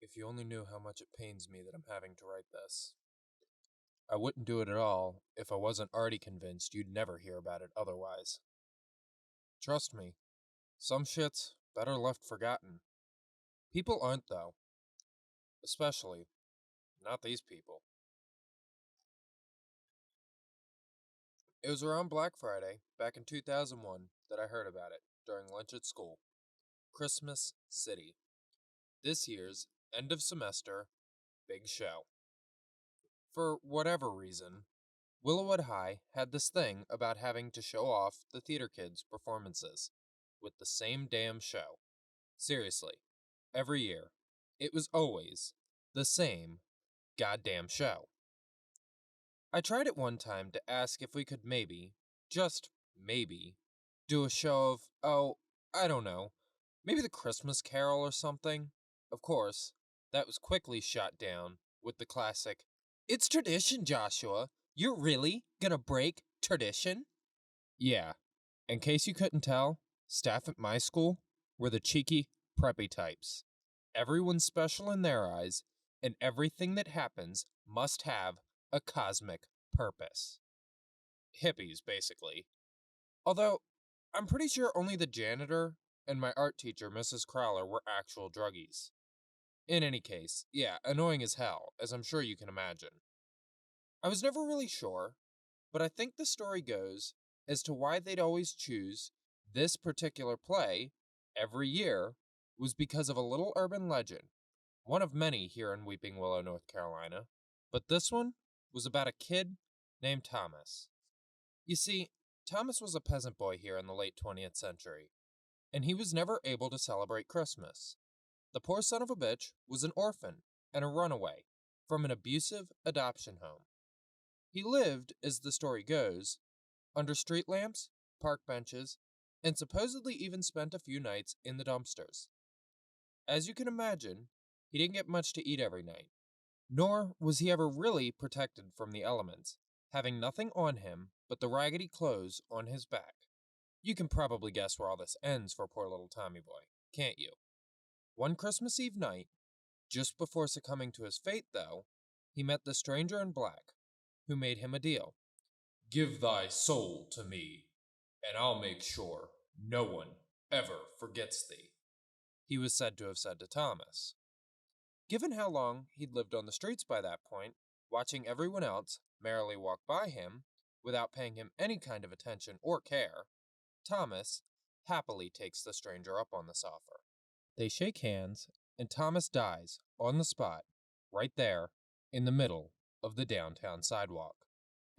If you only knew how much it pains me that I'm having to write this. I wouldn't do it at all if I wasn't already convinced you'd never hear about it otherwise. Trust me, some shit's better left forgotten. People aren't, though. Especially, not these people. It was around Black Friday, back in 2001, that I heard about it during lunch at school. Christmas City. This year's end of semester big show. For whatever reason, Willowwood High had this thing about having to show off the theater kids' performances with the same damn show. Seriously, every year, it was always the same goddamn show. I tried at one time to ask if we could maybe, just maybe, do a show of, I don't know, maybe the Christmas Carol or something. Of course, that was quickly shot down with the classic, "It's tradition, Joshua. You're really gonna break tradition?" Yeah, in case you couldn't tell, staff at my school were the cheeky, preppy types. Everyone's special in their eyes, and everything that happens must have a cosmic purpose. Hippies, basically. Although, I'm pretty sure only the janitor and my art teacher, Mrs. Crowler, were actual druggies. In any case, yeah, annoying as hell, as I'm sure you can imagine. I was never really sure, but I think the story goes as to why they'd always choose this particular play every year was because of a little urban legend, one of many here in Weeping Willow, North Carolina, but this one was about a kid named Thomas. You see, Thomas was a peasant boy here in the late 20th century, and he was never able to celebrate Christmas. The poor son of a bitch was an orphan and a runaway from an abusive adoption home. He lived, as the story goes, under street lamps, park benches, and supposedly even spent a few nights in the dumpsters. As you can imagine, he didn't get much to eat every night, nor was he ever really protected from the elements, having nothing on him but the raggedy clothes on his back. You can probably guess where all this ends for poor little Tommy boy, can't you? One Christmas Eve night, just before succumbing to his fate, though, he met the stranger in black, who made him a deal. "Give thy soul to me, and I'll make sure no one ever forgets thee," he was said to have said to Thomas. Given how long he'd lived on the streets by that point, watching everyone else merrily walk by him, without paying him any kind of attention or care, Thomas happily takes the stranger up on this offer. They shake hands, and Thomas dies on the spot, right there, in the middle of the downtown sidewalk.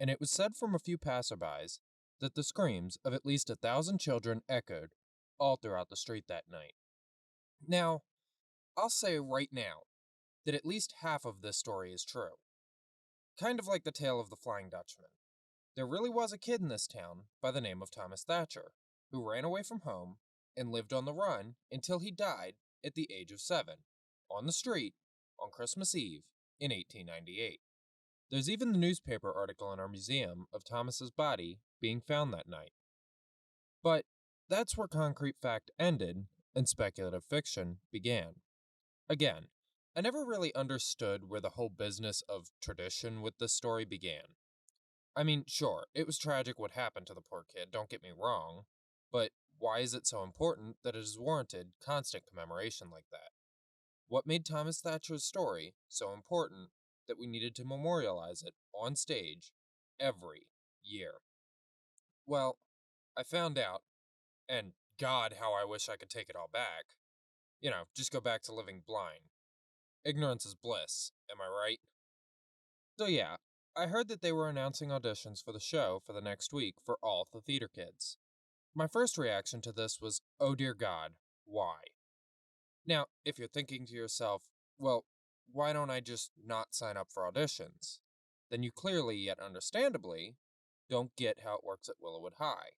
And it was said from a few passerbys that the screams of at least 1,000 children echoed all throughout the street that night. Now, I'll say right now that at least half of this story is true. Kind of like the tale of the Flying Dutchman. There really was a kid in this town by the name of Thomas Thatcher, who ran away from home and lived on the run until he died at the age of 7, on the street, on Christmas Eve in 1898. There's even the newspaper article in our museum of Thomas's body being found that night. But that's where concrete fact ended and speculative fiction began. Again, I never really understood where the whole business of tradition with this story began. I mean, sure, it was tragic what happened to the poor kid, don't get me wrong, but why is it so important that it has warranted constant commemoration like that? What made Thomas Thatcher's story so important that we needed to memorialize it on stage every year? Well, I found out, and God, how I wish I could take it all back. Just go back to living blind. Ignorance is bliss, am I right? So yeah, I heard that they were announcing auditions for the show for the next week for all the theater kids. My first reaction to this was, oh dear God, why? Now, if you're thinking to yourself, well, why don't I just not sign up for auditions? Then you clearly, yet understandably, don't get how it works at Willowwood High.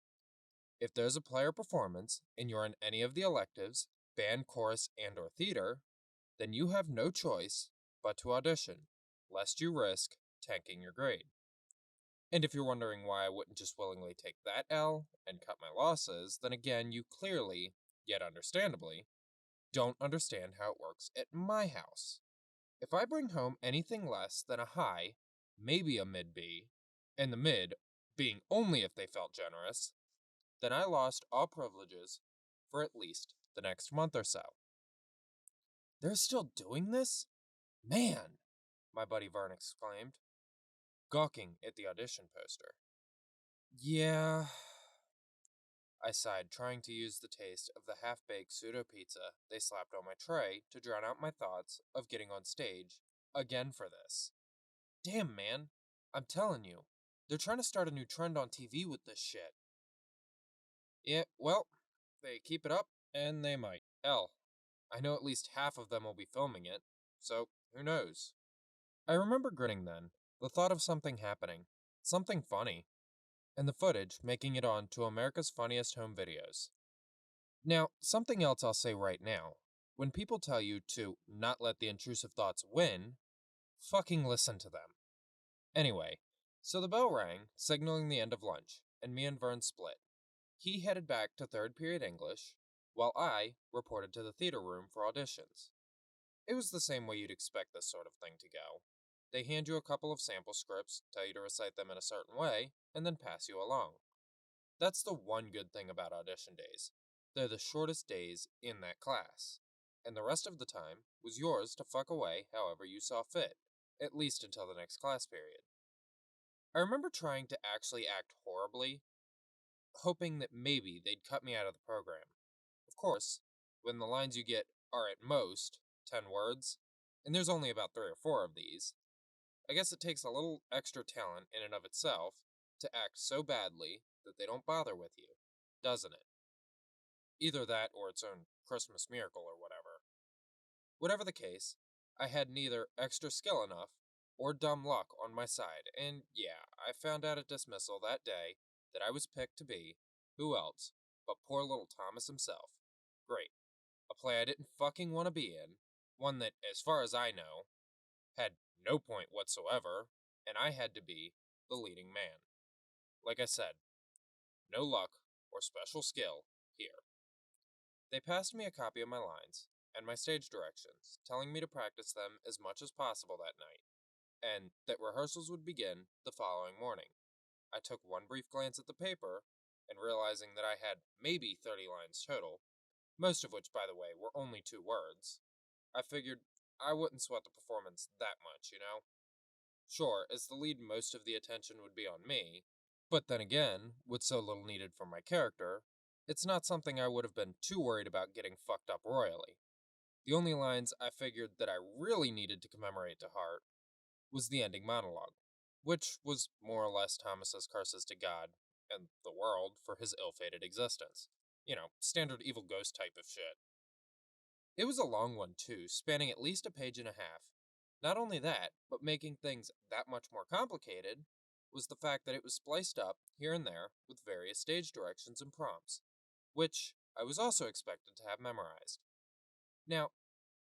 If there's a play or performance and you're in any of the electives, band, chorus, and or theater, then you have no choice but to audition, lest you risk tanking your grade. And if you're wondering why I wouldn't just willingly take that L and cut my losses, then again, you clearly, yet understandably, don't understand how it works at my house. If I bring home anything less than a high, maybe a mid B, and the mid being only if they felt generous, then I lost all privileges for at least the next month or so. They're still doing this? Man, my buddy Vern exclaimed, gawking at the audition poster. Yeah, I sighed, trying to use the taste of the half-baked pseudo-pizza they slapped on my tray to drown out my thoughts of getting on stage again for this. Damn, man, I'm telling you, they're trying to start a new trend on TV with this shit. Yeah, well, they keep it up, and they might. Hell, I know at least half of them will be filming it, so who knows? I remember grinning then, the thought of something happening, something funny, and the footage making it on to America's Funniest Home Videos. Now, something else I'll say right now. When people tell you to not let the intrusive thoughts win, fucking listen to them. Anyway, so the bell rang, signaling the end of lunch, and me and Vern split. He headed back to third period English, while I reported to the theater room for auditions. It was the same way you'd expect this sort of thing to go. They hand you a couple of sample scripts, tell you to recite them in a certain way, and then pass you along. That's the one good thing about audition days. They're the shortest days in that class, and the rest of the time was yours to fuck away however you saw fit, at least until the next class period. I remember trying to actually act horribly, hoping that maybe they'd cut me out of the program. Of course, when the lines you get are at most 10 words, and there's only about 3 or 4 of these, I guess it takes a little extra talent in and of itself to act so badly that they don't bother with you, doesn't it? Either that or its own Christmas miracle or whatever. Whatever the case, I had neither extra skill enough or dumb luck on my side, and yeah, I found out at dismissal that day that I was picked to be, who else, but poor little Thomas himself. Great. A play I didn't fucking want to be in, one that, as far as I know, had no point whatsoever, and I had to be the leading man. Like I said, no luck or special skill here. They passed me a copy of my lines and my stage directions, telling me to practice them as much as possible that night, and that rehearsals would begin the following morning. I took one brief glance at the paper, and realizing that I had maybe 30 lines total, most of which, by the way, were only 2 words, I figured I wouldn't sweat the performance that much, you know? Sure, as the lead, most of the attention would be on me, but then again, with so little needed from my character, it's not something I would have been too worried about getting fucked up royally. The only lines I figured that I really needed to commemorate to heart was the ending monologue, which was more or less Thomas's curses to God and the world for his ill-fated existence. You know, standard evil ghost type of shit. It was a long one, too, spanning at least a page and a half. Not only that, but making things that much more complicated was the fact that it was spliced up, here and there, with various stage directions and prompts, which I was also expected to have memorized. Now,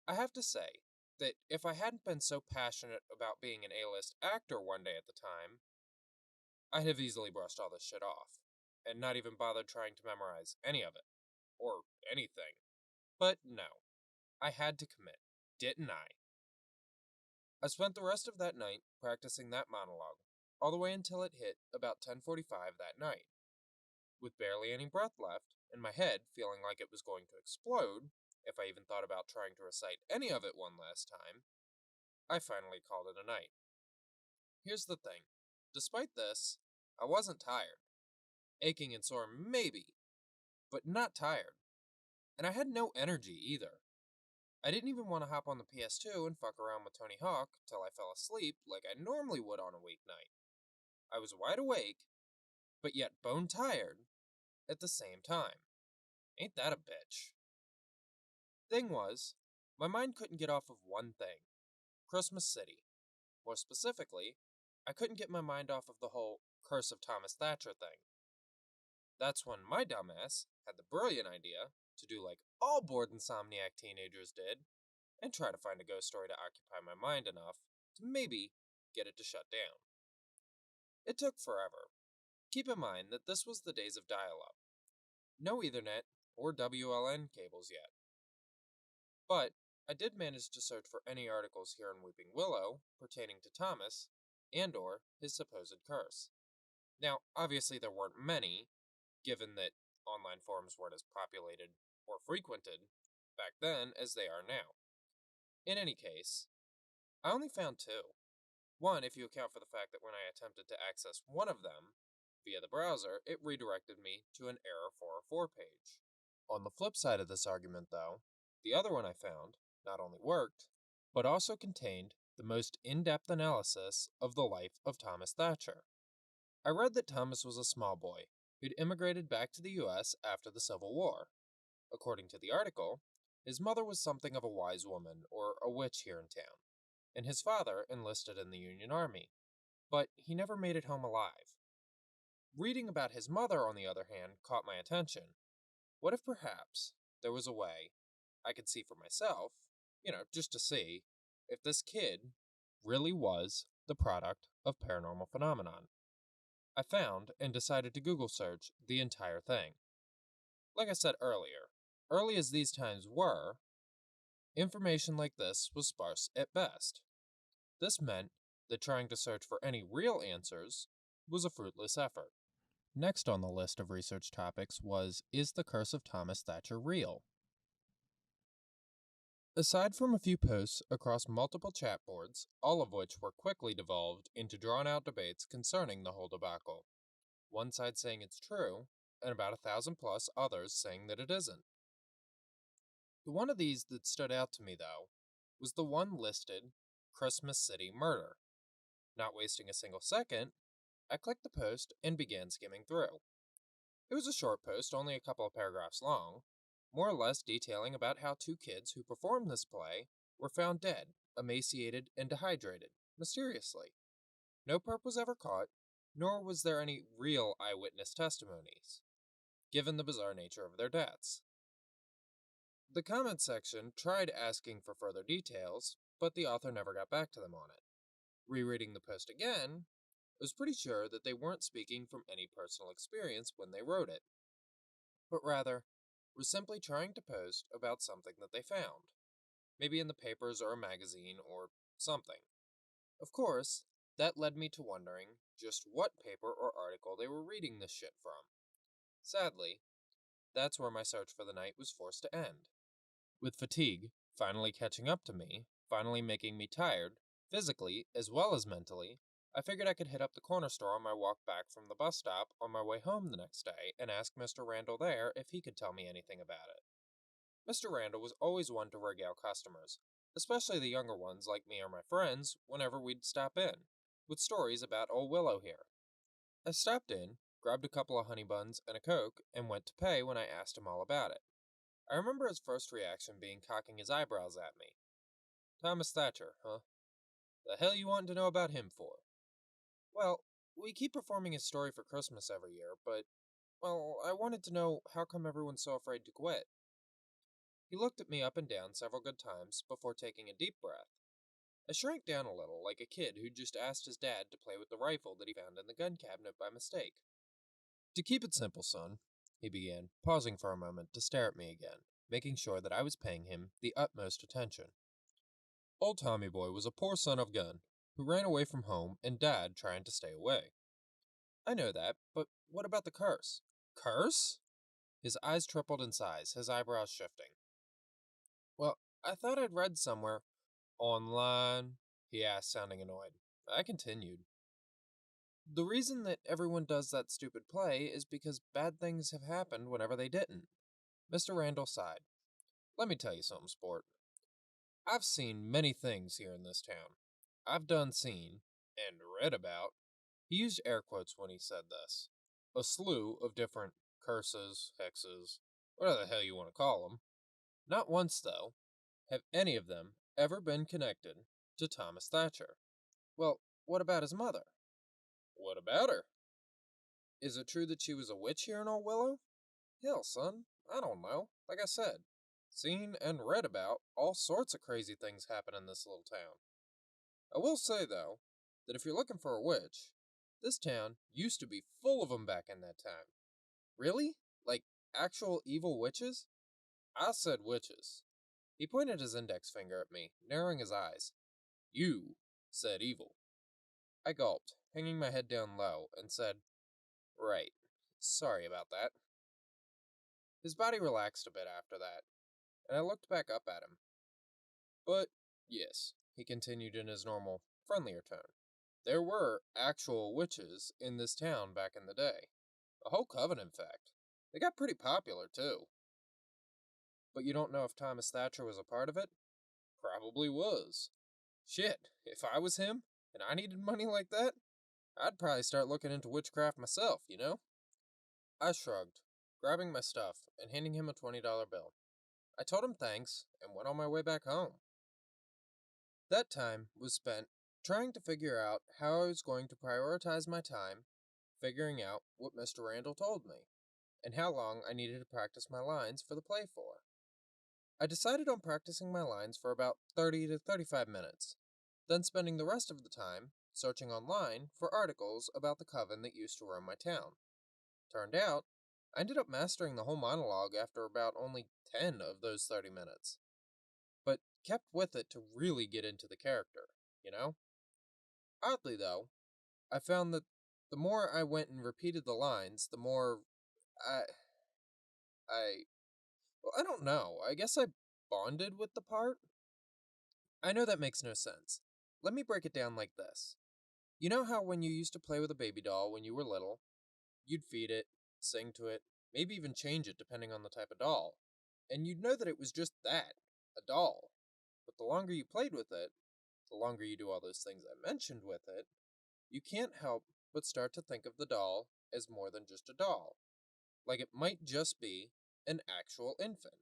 I have to say that if I hadn't been so passionate about being an A-list actor one day at the time, I'd have easily brushed all this shit off, and not even bothered trying to memorize any of it, or anything. But no, I had to commit, didn't I? I spent the rest of that night practicing that monologue, all the way until it hit about 10:45 that night. With barely any breath left, and my head feeling like it was going to explode, if I even thought about trying to recite any of it one last time, I finally called it a night. Here's the thing. Despite this, I wasn't tired. Aching and sore maybe, but not tired. And I had no energy either. I didn't even want to hop on the PS2 and fuck around with Tony Hawk till I fell asleep like I normally would on a weeknight. I was wide awake, but yet bone tired at the same time. Ain't that a bitch? Thing was, my mind couldn't get off of one thing: Christmas City. More specifically, I couldn't get my mind off of the whole Curse of Thomas Thatcher thing. That's when my dumbass had the brilliant idea to do like all bored insomniac teenagers did and try to find a ghost story to occupy my mind enough to maybe get it to shut down. It took forever. Keep in mind that this was the days of dial-up. No Ethernet or WLAN cables yet. But I did manage to search for any articles here in Weeping Willow pertaining to Thomas and/or his supposed curse. Now, obviously there weren't many, given that online forums weren't as populated or frequented back then as they are now. In any case, I only found two. One, if you account for the fact that when I attempted to access one of them via the browser, it redirected me to an Error 404 page. On the flip side of this argument, though, the other one I found not only worked, but also contained the most in depth analysis of the life of Thomas Thatcher. I read that Thomas was a small boy who'd immigrated back to the US after the Civil War. According to the article, his mother was something of a wise woman or a witch here in town, and his father enlisted in the Union Army, but he never made it home alive. Reading about his mother, on the other hand, caught my attention. What if perhaps there was a way I could see for myself, just to see if this kid really was the product of paranormal phenomenon? I found and decided to Google search the entire thing. Like I said earlier, early as these times were, information like this was sparse at best. This meant that trying to search for any real answers was a fruitless effort. Next on the list of research topics was, is the curse of Thomas Thatcher real? Aside from a few posts across multiple chat boards, all of which were quickly devolved into drawn-out debates concerning the whole debacle, one side saying it's true, and about 1,000 plus others saying that it isn't. The one of these that stood out to me, though, was the one listed Christmas City murder. Not wasting a single second, I clicked the post and began skimming through. It was a short post, only a couple of paragraphs long, more or less detailing about how two kids who performed this play were found dead, emaciated, and dehydrated, mysteriously. No perp was ever caught, nor was there any real eyewitness testimonies, given the bizarre nature of their deaths. The comment section tried asking for further details, but the author never got back to them on it. Rereading the post again, I was pretty sure that they weren't speaking from any personal experience when they wrote it, but rather were simply trying to post about something that they found, maybe in the papers or a magazine or something. Of course, that led me to wondering just what paper or article they were reading this shit from. Sadly, that's where my search for the night was forced to end. With fatigue finally catching up to me, finally making me tired, physically as well as mentally, I figured I could hit up the corner store on my walk back from the bus stop on my way home the next day and ask Mr. Randall there if he could tell me anything about it. Mr. Randall was always one to regale customers, especially the younger ones like me or my friends, whenever we'd stop in, with stories about old Willow here. I stopped in, grabbed a couple of honey buns and a Coke, and went to pay when I asked him all about it. I remember his first reaction being cocking his eyebrows at me. Thomas Thatcher, huh? The hell you wanting to know about him for? Well, we keep performing his story for Christmas every year, but, well, I wanted to know how come everyone's so afraid to quit. He looked at me up and down several good times before taking a deep breath. I shrank down a little, like a kid who'd just asked his dad to play with the rifle that he found in the gun cabinet by mistake. To keep it simple, son, he began, pausing for a moment to stare at me again, making sure that I was paying him the utmost attention. Old Tommy Boy was a poor son of gun, who ran away from home and died trying to stay away. I know that, but what about the curse? Curse? His eyes tripled in size, his eyebrows shifting. Well, I thought I'd read somewhere. Online? He asked, sounding annoyed. I continued. The reason that everyone does that stupid play is because bad things have happened whenever they didn't. Mr. Randall sighed. Let me tell you something, sport. I've seen many things here in this town. I've done seen, and read about. He used air quotes when he said this. A slew of different curses, hexes, whatever the hell you want to call them. Not once, though, have any of them ever been connected to Thomas Thatcher. Well, what about his mother? What about her? Is it true that she was a witch here in Old Willow? Hell, son, I don't know. Like I said, seen and read about all sorts of crazy things happen in this little town. I will say, though, that if you're looking for a witch, this town used to be full of them back in that time. Really? Like actual evil witches? I said witches. He pointed his index finger at me, narrowing his eyes. You said evil. I gulped, hanging my head down low, and said, Right. Sorry about that. His body relaxed a bit after that, and I looked back up at him. But, yes, he continued in his normal, friendlier tone. There were actual witches in this town back in the day. A whole coven, in fact. They got pretty popular, too. But you don't know if Thomas Thatcher was a part of it? Probably was. Shit, if I was him, and I needed money like that, I'd probably start looking into witchcraft myself, you know? I shrugged, grabbing my stuff and handing him a $20 bill. I told him thanks and went on my way back home. That time was spent trying to figure out how I was going to prioritize my time, figuring out what Mr. Randall told me, and how long I needed to practice my lines for the play for. I decided on practicing my lines for about 30 to 35 minutes, then spending the rest of the time searching online for articles about the coven that used to roam my town. Turned out, I ended up mastering the whole monologue after about only 10 of those 30 minutes, but kept with it to really get into the character, you know? Oddly, though, I found that the more I went and repeated the lines, the more I. I. Well, I don't know. I guess I bonded with the part? I know that makes no sense. Let me break it down like this. You know how when you used to play with a baby doll when you were little, you'd feed it, sing to it, maybe even change it depending on the type of doll, and you'd know that it was just that, a doll. But the longer you played with it, the longer you do all those things I mentioned with it, you can't help but start to think of the doll as more than just a doll, like it might just be an actual infant.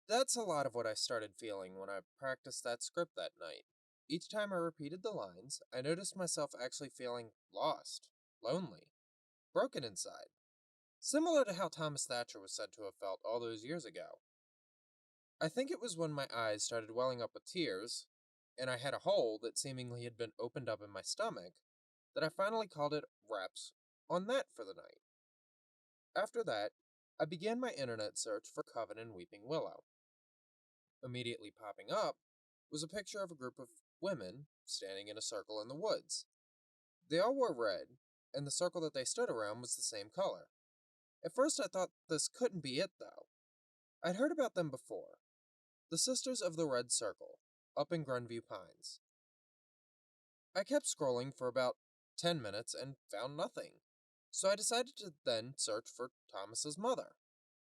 That's a lot of what I started feeling when I practiced that script that night. Each time I repeated the lines, I noticed myself actually feeling lost, lonely, broken inside, similar to how Thomas Thatcher was said to have felt all those years ago. I think it was when my eyes started welling up with tears, and I had a hole that seemingly had been opened up in my stomach, that I finally called it reps on that for the night. After that, I began my internet search for Coven and Weeping Willow. Immediately popping up was a picture of a group of women standing in a circle in the woods. They all wore red, and the circle that they stood around was the same color. At first I thought this couldn't be it, though. I'd heard about them before. The Sisters of the Red Circle, up in Grunview Pines. I kept scrolling for about 10 minutes and found nothing. So I decided to then search for Thomas's mother.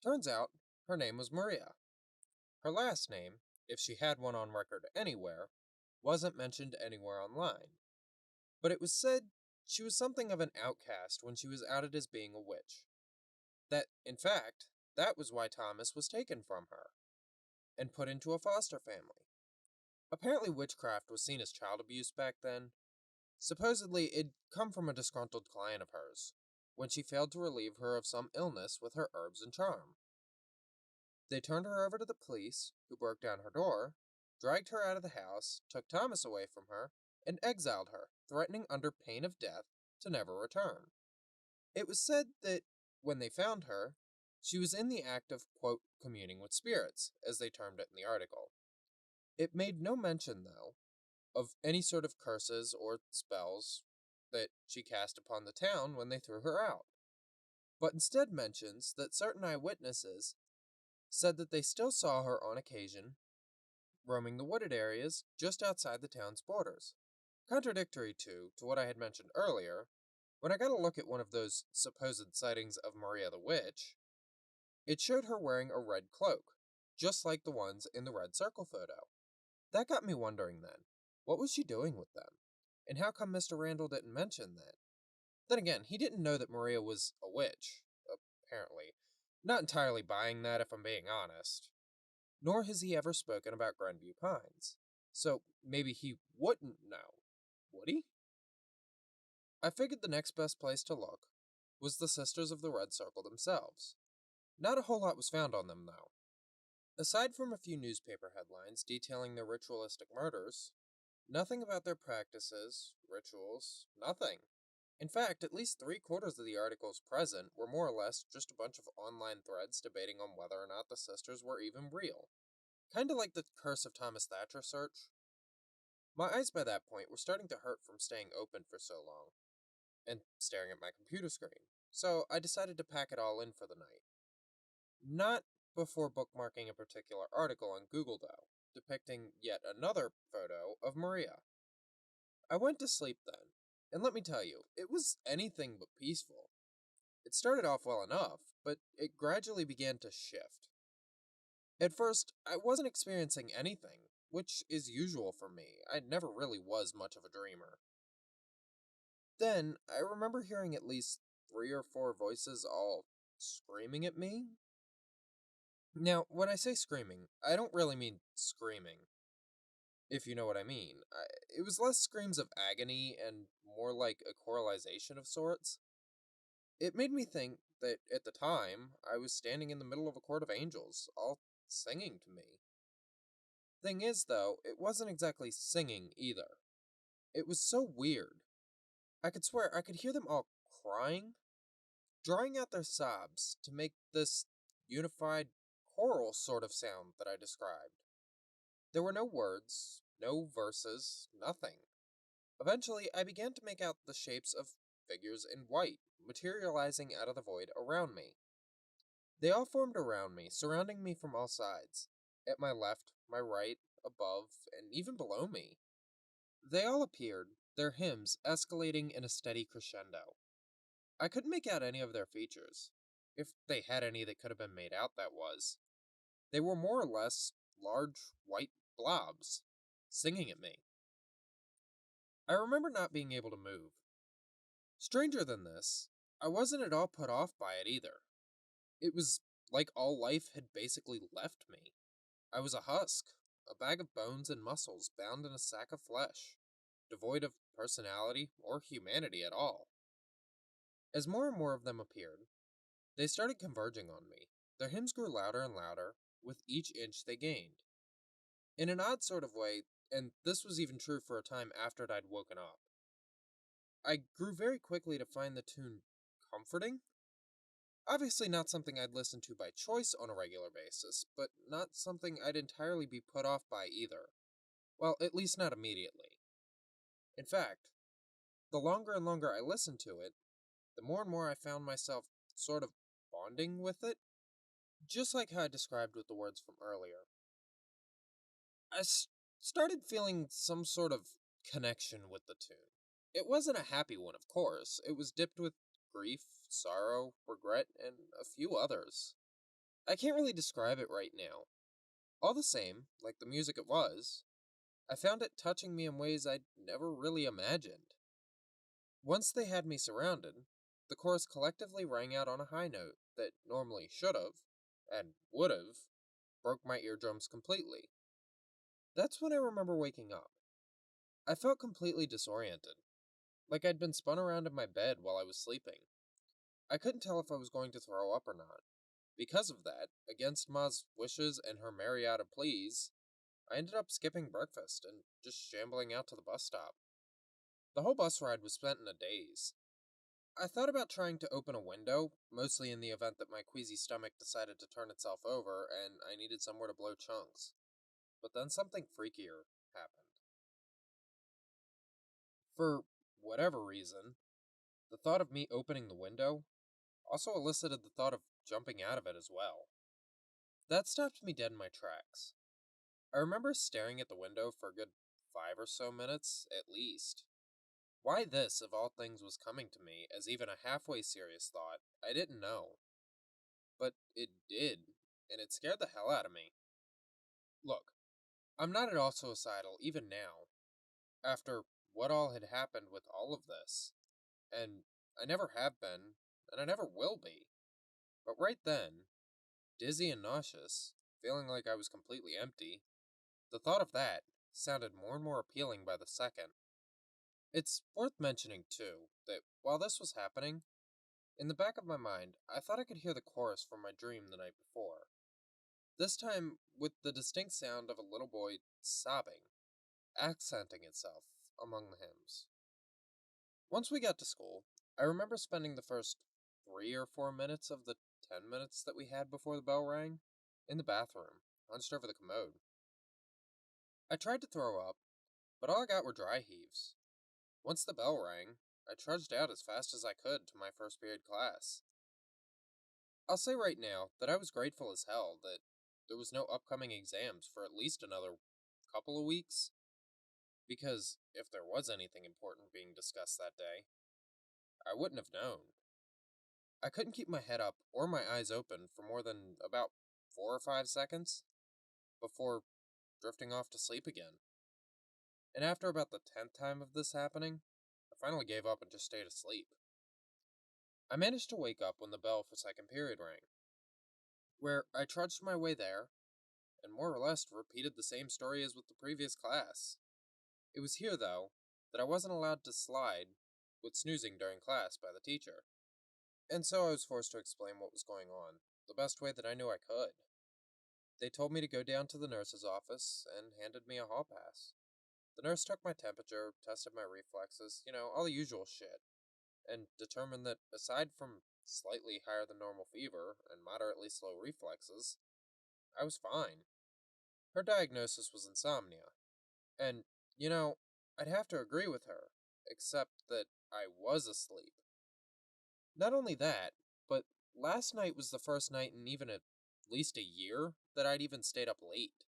Turns out, her name was Maria. Her last name, if she had one on record anywhere, wasn't mentioned anywhere online. But it was said she was something of an outcast when she was outed as being a witch. That, in fact, that was why Thomas was taken from her and put into a foster family. Apparently witchcraft was seen as child abuse back then. Supposedly it'd come from a disgruntled client of hers, when she failed to relieve her of some illness with her herbs and charm. They turned her over to the police, who broke down her door, dragged her out of the house, took Thomas away from her, and exiled her, threatening under pain of death to never return. It was said that, when they found her, she was in the act of, quote, communing with spirits, as they termed it in the article. It made no mention, though, of any sort of curses or spells that she cast upon the town when they threw her out, but instead mentions that certain eyewitnesses said that they still saw her on occasion roaming the wooded areas just outside the town's borders. Contradictory to what I had mentioned earlier, when I got a look at one of those supposed sightings of Maria the Witch, it showed her wearing a red cloak, just like the ones in the red circle photo. That got me wondering then, what was she doing with them? And how come Mr. Randall didn't mention that? Then again, he didn't know that Maria was a witch, apparently. Not entirely buying that, if I'm being honest. Nor has he ever spoken about Grunview Pines. So maybe he wouldn't know, would he? I figured the next best place to look was the Sisters of the Red Circle themselves. Not a whole lot was found on them, though. Aside from a few newspaper headlines detailing their ritualistic murders, nothing about their practices, rituals, nothing. In fact, at least 3/4 of the articles present were more or less just a bunch of online threads debating on whether or not the sisters were even real. Kinda like the Curse of Thomas Thatcher search. My eyes by that point were starting to hurt from staying open for so long, and staring at my computer screen, so I decided to pack it all in for the night. Not before bookmarking a particular article on Google, though, depicting yet another photo of Maria. I went to sleep then, and let me tell you, it was anything but peaceful. It started off well enough, but it gradually began to shift. At first, I wasn't experiencing anything, which is usual for me. I never really was much of a dreamer. Then, I remember hearing at least 3 or 4 voices all screaming at me. Now, when I say screaming, I don't really mean screaming, if you know what I mean. It was less screams of agony and more like a choralization of sorts. It made me think that at the time, I was standing in the middle of a court of angels, all singing to me. Thing is, though, it wasn't exactly singing either. It was so weird. I could swear I could hear them all crying, drawing out their sobs to make this unified choral sort of sound that I described. There were no words, no verses, nothing. Eventually, I began to make out the shapes of figures in white, materializing out of the void around me. They all formed around me, surrounding me from all sides, at my left, my right, above, and even below me. They all appeared, their hymns escalating in a steady crescendo. I couldn't make out any of their features, if they had any that could have been made out, that was. They were more or less large white blobs, singing at me. I remember not being able to move. Stranger than this, I wasn't at all put off by it either. It was like all life had basically left me. I was a husk, a bag of bones and muscles bound in a sack of flesh, devoid of personality or humanity at all. As more and more of them appeared, they started converging on me. Their hymns grew louder and louder with each inch they gained. In an odd sort of way, and this was even true for a time after I'd woken up, I grew very quickly to find the tune comforting. Obviously not something I'd listen to by choice on a regular basis, but not something I'd entirely be put off by either. Well, at least not immediately. In fact, the longer and longer I listened to it, the more and more I found myself sort of bonding with it, just like how I described with the words from earlier. I started feeling some sort of connection with the tune. It wasn't a happy one, of course. It was dipped with grief, sorrow, regret, and a few others. I can't really describe it right now. All the same, like the music it was, I found it touching me in ways I'd never really imagined. Once they had me surrounded, the chorus collectively rang out on a high note that normally should have, and would have, broke my eardrums completely. That's when I remember waking up. I felt completely disoriented, like I'd been spun around in my bed while I was sleeping. I couldn't tell if I was going to throw up or not. Because of that, against Ma's wishes and her myriad of pleas, I ended up skipping breakfast and just shambling out to the bus stop. The whole bus ride was spent in a daze. I thought about trying to open a window, mostly in the event that my queasy stomach decided to turn itself over and I needed somewhere to blow chunks. But then something freakier happened. For whatever reason, the thought of me opening the window also elicited the thought of jumping out of it as well. That stopped me dead in my tracks. I remember staring at the window for a good 5 or so minutes, at least. Why this, of all things, was coming to me as even a halfway serious thought, I didn't know. But it did, and it scared the hell out of me. Look, I'm not at all suicidal, even now, after what all had happened with all of this. And I never have been, and I never will be. But right then, dizzy and nauseous, feeling like I was completely empty, the thought of that sounded more and more appealing by the second. It's worth mentioning, too, that while this was happening, in the back of my mind, I thought I could hear the chorus from my dream the night before. This time with the distinct sound of a little boy sobbing, accenting itself among the hymns. Once we got to school, I remember spending the first 3 or 4 minutes of the 10 minutes that we had before the bell rang in the bathroom, hunched over the commode. I tried to throw up, but all I got were dry heaves. Once the bell rang, I trudged out as fast as I could to my first period class. I'll say right now that I was grateful as hell that there was no upcoming exams for at least another couple of weeks, because if there was anything important being discussed that day, I wouldn't have known. I couldn't keep my head up or my eyes open for more than about 4 or 5 seconds before drifting off to sleep again. And after about the 10th time of this happening, I finally gave up and just stayed asleep. I managed to wake up when the bell for second period rang, where I trudged my way there and more or less repeated the same story as with the previous class. It was here, though, that I wasn't allowed to slide with snoozing during class by the teacher, and so I was forced to explain what was going on the best way that I knew I could. They told me to go down to the nurse's office and handed me a hall pass. The nurse took my temperature, tested my reflexes, all the usual shit, and determined that aside from slightly higher than normal fever and moderately slow reflexes, I was fine. Her diagnosis was insomnia, and, I'd have to agree with her, except that I was asleep. Not only that, but last night was the first night in even at least a year that I'd even stayed up late.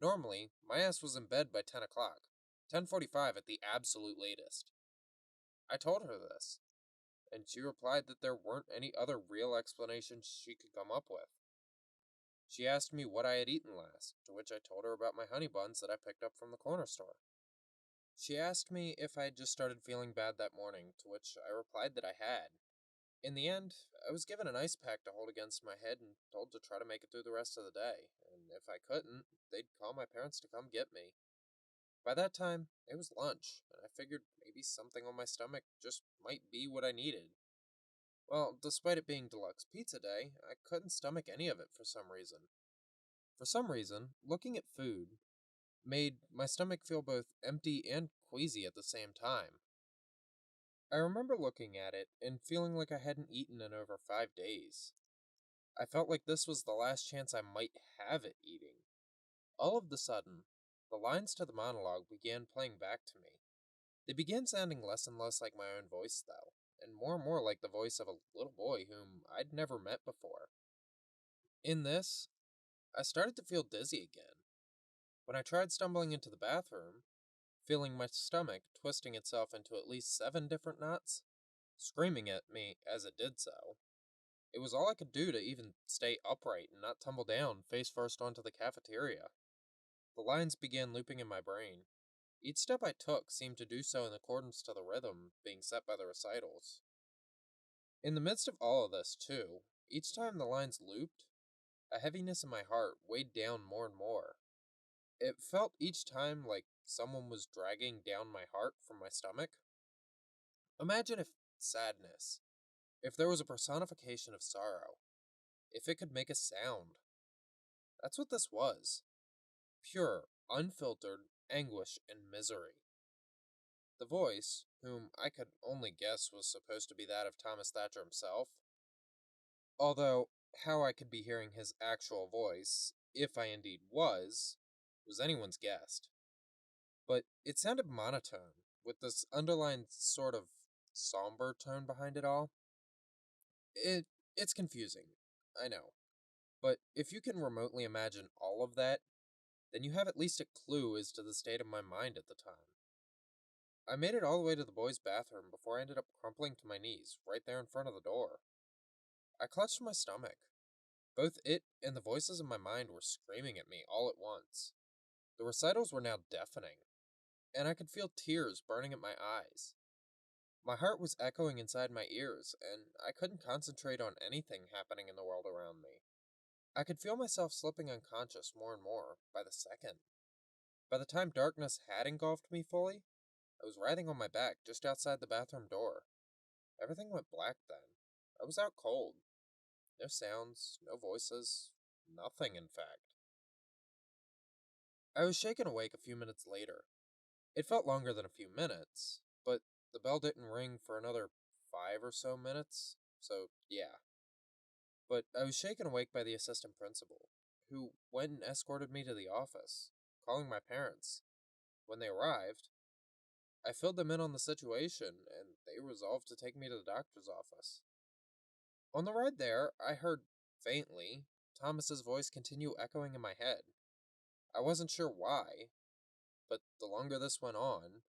Normally, my ass was in bed by 10 o'clock, 10:45 at the absolute latest. I told her this, and she replied that there weren't any other real explanations she could come up with. She asked me what I had eaten last, to which I told her about my honey buns that I picked up from the corner store. She asked me if I had just started feeling bad that morning, to which I replied that I had. In the end, I was given an ice pack to hold against my head and told to try to make it through the rest of the day, and if I couldn't, they'd call my parents to come get me. By that time, it was lunch, and I figured maybe something on my stomach just might be what I needed. Well, despite it being deluxe pizza day, I couldn't stomach any of it for some reason. For some reason, looking at food made my stomach feel both empty and queasy at the same time. I remember looking at it and feeling like I hadn't eaten in over 5 days. I felt like this was the last chance I might have at eating. All of the sudden, the lines to the monologue began playing back to me. They began sounding less and less like my own voice, though, and more like the voice of a little boy whom I'd never met before. In this, I started to feel dizzy again. When I tried stumbling into the bathroom, feeling my stomach twisting itself into at least 7 different knots, screaming at me as it did so. It was all I could do to even stay upright and not tumble down face first onto the cafeteria. The lines began looping in my brain. Each step I took seemed to do so in accordance to the rhythm being set by the recitals. In the midst of all of this, too, each time the lines looped, a heaviness in my heart weighed down more and more. It felt each time like someone was dragging down my heart from my stomach. Imagine if sadness, if there was a personification of sorrow, if it could make a sound. That's what this was. Pure, unfiltered anguish and misery. The voice, whom I could only guess was supposed to be that of Thomas Thatcher himself, although how I could be hearing his actual voice, if I indeed was anyone's guess. But it sounded monotone, with this underlined sort of somber tone behind it all. It's confusing, I know. But if you can remotely imagine all of that, then you have at least a clue as to the state of my mind at the time. I made it all the way to the boys' bathroom before I ended up crumpling to my knees, right there in front of the door. I clutched my stomach. Both it and the voices in my mind were screaming at me all at once. The recitals were now deafening, and I could feel tears burning at my eyes. My heart was echoing inside my ears, and I couldn't concentrate on anything happening in the world around me. I could feel myself slipping unconscious more and more by the second. By the time darkness had engulfed me fully, I was writhing on my back just outside the bathroom door. Everything went black then. I was out cold. No sounds, no voices, nothing, in fact. I was shaken awake a few minutes later. It felt longer than a few minutes, but the bell didn't ring for another 5 or so minutes, so yeah. But I was shaken awake by the assistant principal, who went and escorted me to the office, calling my parents. When they arrived, I filled them in on the situation, and they resolved to take me to the doctor's office. On the ride there, I heard, faintly, Thomas's voice continue echoing in my head. I wasn't sure why, but the longer this went on,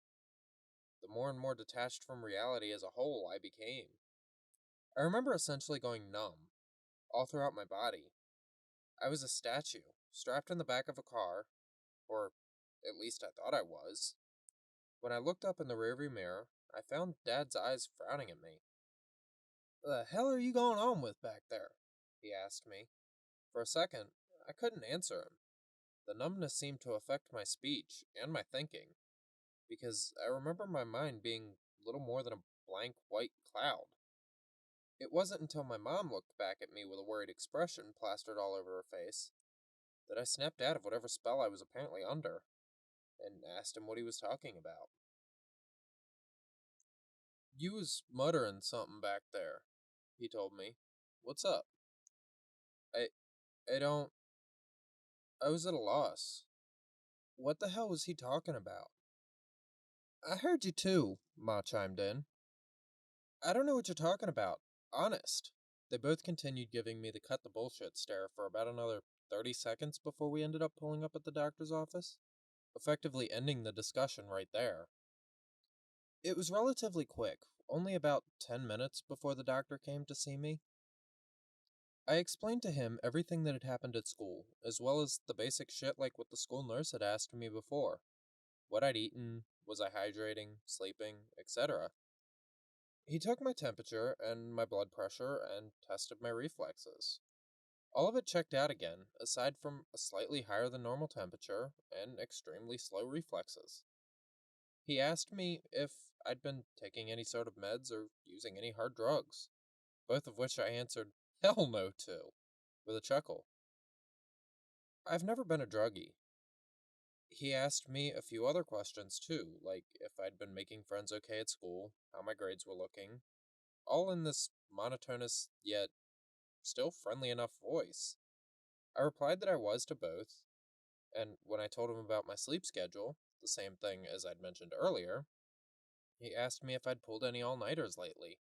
the more and more detached from reality as a whole I became. I remember essentially going numb, all throughout my body. I was a statue, strapped in the back of a car, or at least I thought I was. When I looked up in the rearview mirror, I found Dad's eyes frowning at me. "The hell are you going on with back there?" he asked me. For a second, I couldn't answer him. The numbness seemed to affect my speech and my thinking, because I remember my mind being little more than a blank white cloud. It wasn't until my mom looked back at me with a worried expression plastered all over her face that I snapped out of whatever spell I was apparently under and asked him what he was talking about. "You was muttering something back there," he told me. "What's up?" I I don't I was at a loss. What the hell was he talking about? "I heard you too," Ma chimed in. "I don't know what you're talking about. Honest." They both continued giving me the cut the bullshit stare for about another 30 seconds before we ended up pulling up at the doctor's office, effectively ending the discussion right there. It was relatively quick, only about 10 minutes before the doctor came to see me. I explained to him everything that had happened at school, as well as the basic shit like what the school nurse had asked me before. What I'd eaten, was I hydrating, sleeping, etc. He took my temperature and my blood pressure and tested my reflexes. All of it checked out again, aside from a slightly higher than normal temperature and extremely slow reflexes. He asked me if I'd been taking any sort of meds or using any hard drugs, both of which I answered, "Hell no" to, with a chuckle. I've never been a druggie. He asked me a few other questions too, like if I'd been making friends okay at school, how my grades were looking, all in this monotonous yet still friendly enough voice. I replied that I was to both, and when I told him about my sleep schedule, the same thing as I'd mentioned earlier, he asked me if I'd pulled any all-nighters lately.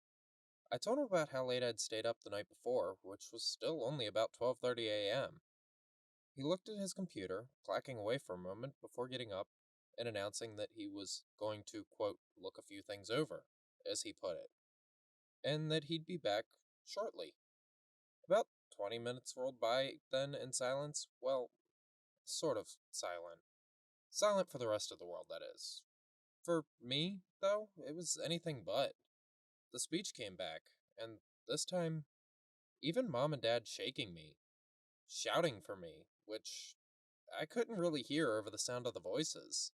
I told him about how late I'd stayed up the night before, which was still only about 12:30 a.m. He looked at his computer, clacking away for a moment before getting up and announcing that he was going to, quote, look a few things over, as he put it, and that he'd be back shortly. About 20 minutes rolled by then in silence. Well, sort of silent. Silent for the rest of the world, that is. For me, though, it was anything but. The speech came back, and this time, even Mom and Dad shaking me, shouting for me, which I couldn't really hear over the sound of the voices.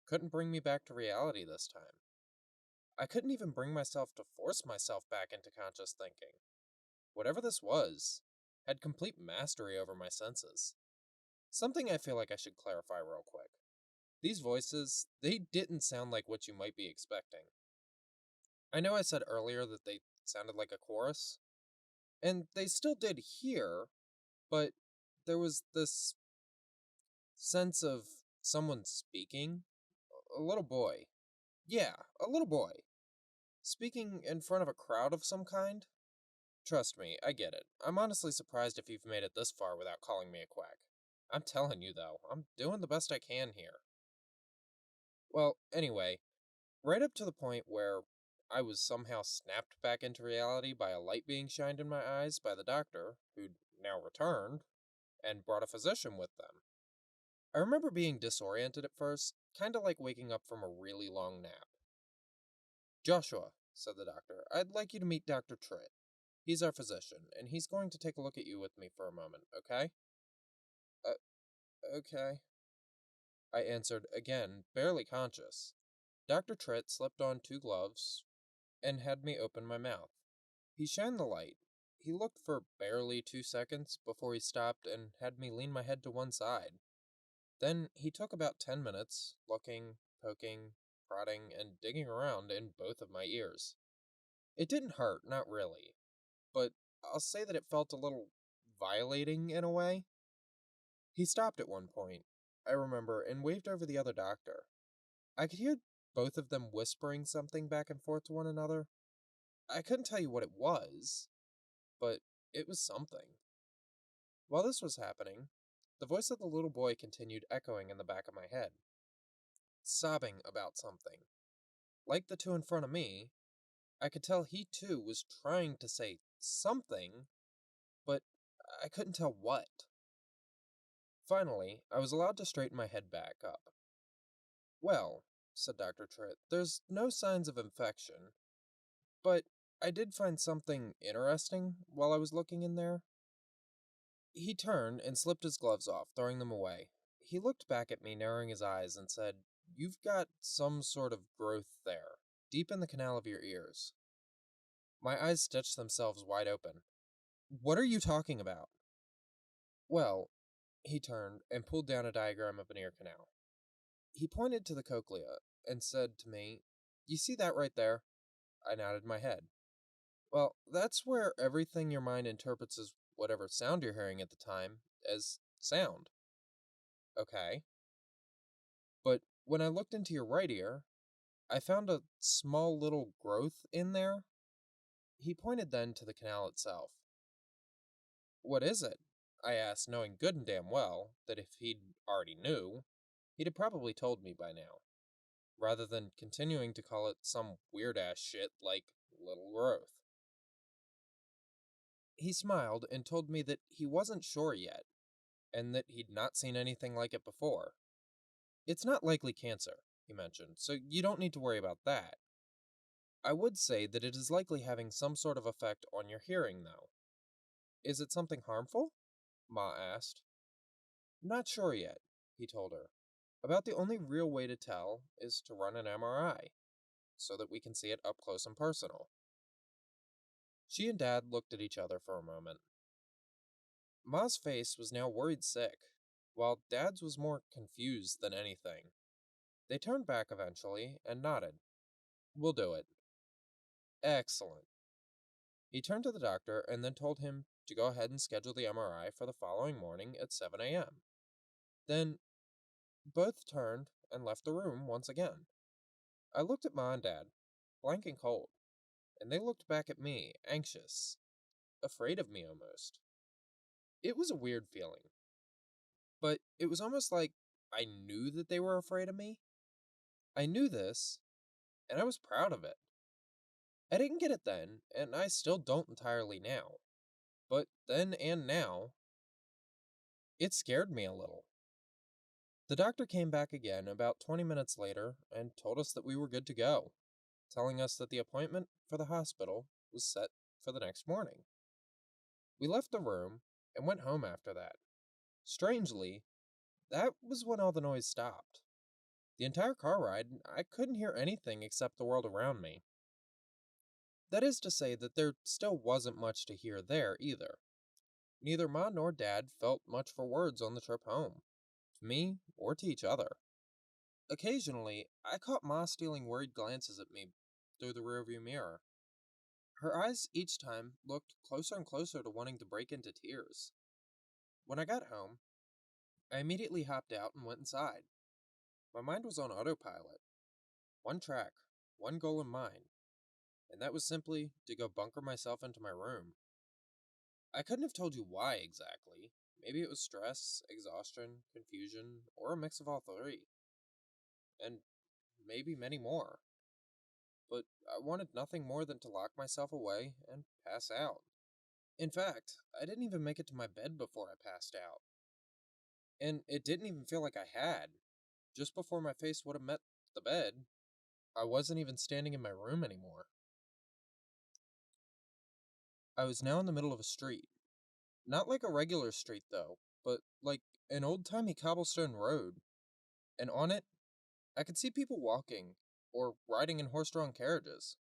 Couldn't bring me back to reality this time. I couldn't even bring myself to force myself back into conscious thinking. Whatever this was, had complete mastery over my senses. Something I feel like I should clarify real quick. These voices, they didn't sound like what you might be expecting. I know I said earlier that they sounded like a chorus, and they still did here, but there was this sense of someone speaking. A little boy. Yeah, a little boy. Speaking in front of a crowd of some kind? Trust me, I get it. I'm honestly surprised if you've made it this far without calling me a quack. I'm telling you though, I'm doing the best I can here. Well, anyway, right up to the point where I was somehow snapped back into reality by a light being shined in my eyes by the doctor, who'd now returned, and brought a physician with them. I remember being disoriented at first, kinda like waking up from a really long nap. "Joshua," said the doctor, "I'd like you to meet Dr. Tritt. He's our physician, and he's going to take a look at you with me for a moment, okay?" Uh, okay, I answered again, barely conscious. Dr. Tritt slipped on two gloves and had me open my mouth. He shined the light. He looked for barely 2 seconds before he stopped and had me lean my head to one side. Then he took about 10 minutes, looking, poking, prodding, and digging around in both of my ears. It didn't hurt, not really, but I'll say that it felt a little violating in a way. He stopped at one point, I remember, and waved over the other doctor. I could hear both of them whispering something back and forth to one another. I couldn't tell you what it was, but it was something. While this was happening, the voice of the little boy continued echoing in the back of my head, sobbing about something. Like the two in front of me, I could tell he too was trying to say something, but I couldn't tell what. Finally, I was allowed to straighten my head back up. Well, said Dr. Tritt, there's no signs of infection, but I did find something interesting while I was looking in there. He turned and slipped his gloves off, throwing them away. He looked back at me, narrowing his eyes, and said, "You've got some sort of growth there, deep in the canal of your ears." My eyes stretched themselves wide open. "What are you talking about?" "Well," he turned and pulled down a diagram of an ear canal. He pointed to the cochlea and said to me, "You see that right there?" I nodded my head. "Well, that's where everything your mind interprets as whatever sound you're hearing at the time as sound." "Okay." "But when I looked into your right ear, I found a small little growth in there." He pointed then to the canal itself. "What is it?" I asked, knowing good and damn well that if he'd already knew, he'd have probably told me by now, rather than continuing to call it some weird-ass shit like little growth. He smiled and told me that he wasn't sure yet, and that he'd not seen anything like it before. "It's not likely cancer," he mentioned, "so you don't need to worry about that. I would say that it is likely having some sort of effect on your hearing, though." "Is it something harmful?" Ma asked. "Not sure yet," he told her. "About the only real way to tell is to run an MRI, so that we can see it up close and personal." She and Dad looked at each other for a moment. Ma's face was now worried sick, while Dad's was more confused than anything. They turned back eventually and nodded. "We'll do it." "Excellent." He turned to the doctor and then told him to go ahead and schedule the MRI for the following morning at 7 a.m. Then both turned and left the room once again. I looked at Ma and Dad, blank and cold, and they looked back at me, anxious, afraid of me almost. It was a weird feeling, but it was almost like I knew that they were afraid of me. I knew this, and I was proud of it. I didn't get it then, and I still don't entirely now. But then and now, it scared me a little. The doctor came back again about 20 minutes later and told us that we were good to go, telling us that the appointment for the hospital was set for the next morning. We left the room and went home after that. Strangely, that was when all the noise stopped. The entire car ride, I couldn't hear anything except the world around me. That is to say that there still wasn't much to hear there either. Neither Ma nor Dad felt much for words on the trip home, to me or to each other. Occasionally, I caught Ma stealing worried glances at me through the rearview mirror. Her eyes each time looked closer and closer to wanting to break into tears. When I got home, I immediately hopped out and went inside. My mind was on autopilot. One track, one goal in mind, and that was simply to go bunker myself into my room. I couldn't have told you why exactly. Maybe it was stress, exhaustion, confusion, or a mix of all three. And maybe many more. But I wanted nothing more than to lock myself away and pass out. In fact, I didn't even make it to my bed before I passed out. And it didn't even feel like I had. Just before my face would have met the bed, I wasn't even standing in my room anymore. I was now in the middle of a street. Not like a regular street, though, but like an old-timey cobblestone road. And on it, I could see people walking, or riding in horse-drawn carriages.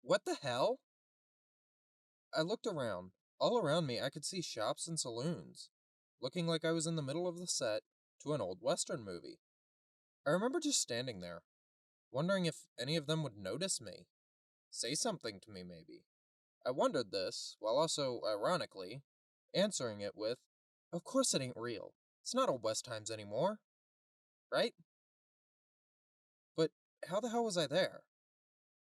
What the hell? I looked around. All around me, I could see shops and saloons, looking like I was in the middle of the set to an old Western movie. I remember just standing there, wondering if any of them would notice me, say something to me maybe. I wondered this, while also, ironically, answering it with, Of course it ain't real. It's not old West Times anymore, right? But how the hell was I there?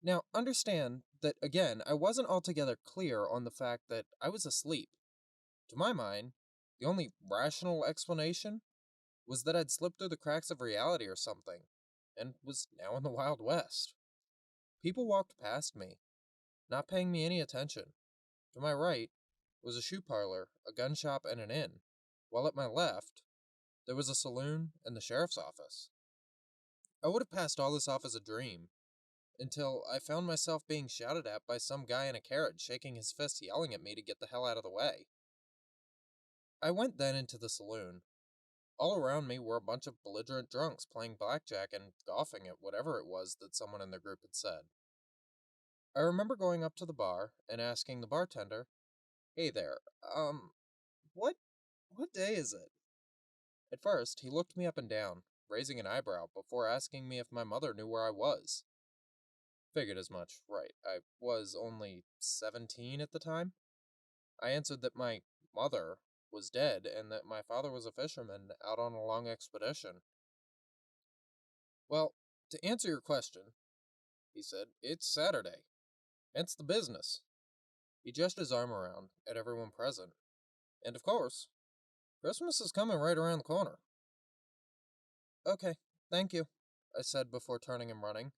Now, understand that, again, I wasn't altogether clear on the fact that I was asleep. To my mind, the only rational explanation was that I'd slipped through the cracks of reality or something, and was now in the Wild West. People walked past me, not paying me any attention. To my right was a shoe parlor, a gun shop, and an inn, while at my left there was a saloon and the sheriff's office. I would have passed all this off as a dream, until I found myself being shouted at by some guy in a carriage shaking his fist yelling at me to get the hell out of the way. I went then into the saloon. All around me were a bunch of belligerent drunks playing blackjack and golfing at whatever it was that someone in their group had said. I remember going up to the bar and asking the bartender, "Hey there, what what day is it?" At first, he looked me up and down, raising an eyebrow before asking me if my mother knew where I was. Figured as much, right? I was only 17 at the time. I answered that my mother was dead and that my father was a fisherman out on a long expedition. "Well, to answer your question," he said, "it's Saturday. Hence the business." He gestured his arm around at everyone present. "And of course, Christmas is coming right around the corner." "Okay, thank you," I said before turning and running.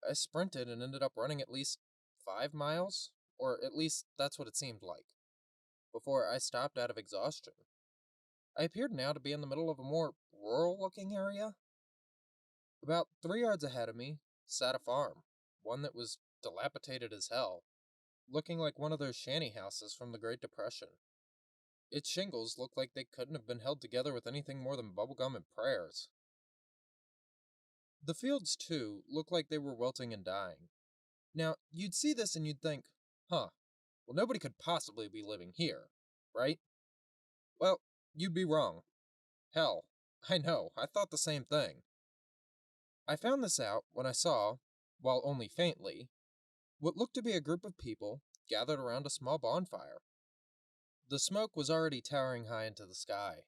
I sprinted and ended up running at least 5 miles, or at least that's what it seemed like, before I stopped out of exhaustion. I appeared now to be in the middle of a more rural-looking area. About 3 yards ahead of me sat a farm, one that was dilapidated as hell, looking like one of those shanty houses from the Great Depression. Its shingles looked like they couldn't have been held together with anything more than bubblegum and prayers. The fields, too, looked like they were wilting and dying. Now, you'd see this and you'd think, huh, well, nobody could possibly be living here, right? Well, you'd be wrong. Hell, I know, I thought the same thing. I found this out when I saw, while only faintly, what looked to be a group of people gathered around a small bonfire. The smoke was already towering high into the sky.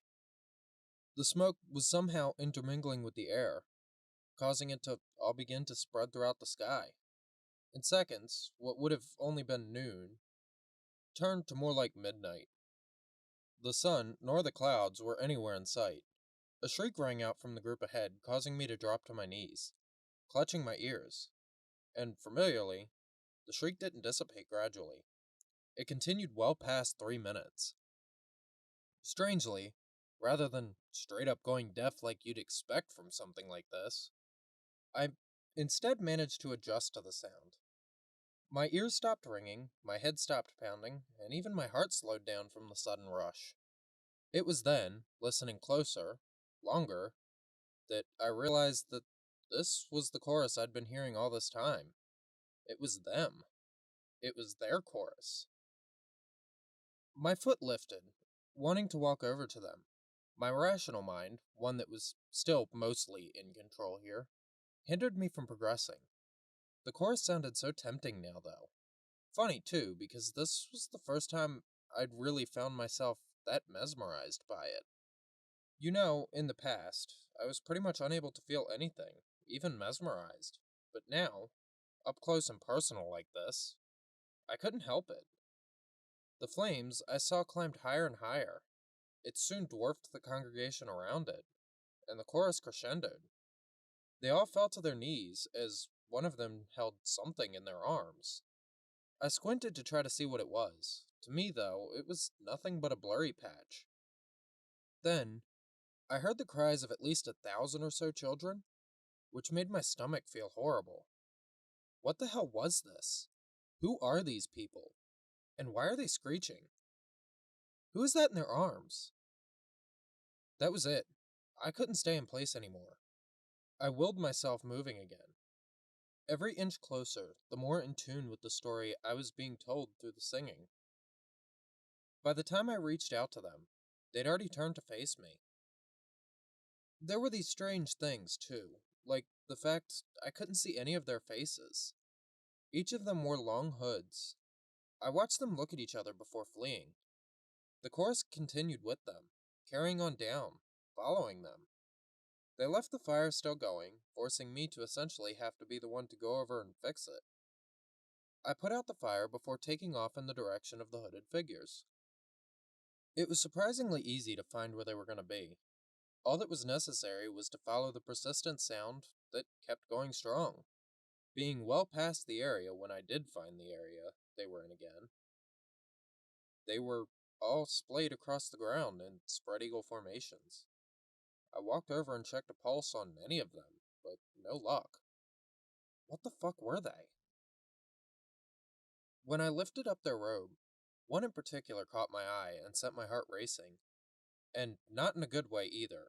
The smoke was somehow intermingling with the air, causing it to all begin to spread throughout the sky. In seconds, what would have only been noon turned to more like midnight. The sun nor the clouds were anywhere in sight. A shriek rang out from the group ahead, causing me to drop to my knees, clutching my ears. And familiarly, the shriek didn't dissipate gradually. It continued well past 3 minutes. Strangely, rather than straight up going deaf like you'd expect from something like this, I instead managed to adjust to the sound. My ears stopped ringing, my head stopped pounding, and even my heart slowed down from the sudden rush. It was then, listening closer, longer, that I realized that this was the chorus I'd been hearing all this time. It was them. It was their chorus. My foot lifted, wanting to walk over to them. My rational mind, one that was still mostly in control here, hindered me from progressing. The chorus sounded so tempting now, though. Funny, too, because this was the first time I'd really found myself that mesmerized by it. You know, in the past, I was pretty much unable to feel anything, even mesmerized. But now, up close and personal like this, I couldn't help it. The flames I saw climbed higher and higher. It soon dwarfed the congregation around it, and the chorus crescendoed. They all fell to their knees as one of them held something in their arms. I squinted to try to see what it was. To me, though, it was nothing but a blurry patch. Then, I heard the cries of at least 1,000 or so children, which made my stomach feel horrible. What the hell was this? Who are these people? And why are they screeching? Who is that in their arms? That was it. I couldn't stay in place anymore. I willed myself moving again. Every inch closer, the more in tune with the story I was being told through the singing. By the time I reached out to them, they'd already turned to face me. There were these strange things, too, like the fact I couldn't see any of their faces. Each of them wore long hoods. I watched them look at each other before fleeing. The chorus continued with them, carrying on down, following them. They left the fire still going, forcing me to essentially have to be the one to go over and fix it. I put out the fire before taking off in the direction of the hooded figures. It was surprisingly easy to find where they were going to be. All that was necessary was to follow the persistent sound that kept going strong. Being well past the area when I did find the area they were in again, they were all splayed across the ground in spread eagle formations. I walked over and checked a pulse on any of them, but no luck. What the fuck were they? When I lifted up their robe, one in particular caught my eye and sent my heart racing, and not in a good way either.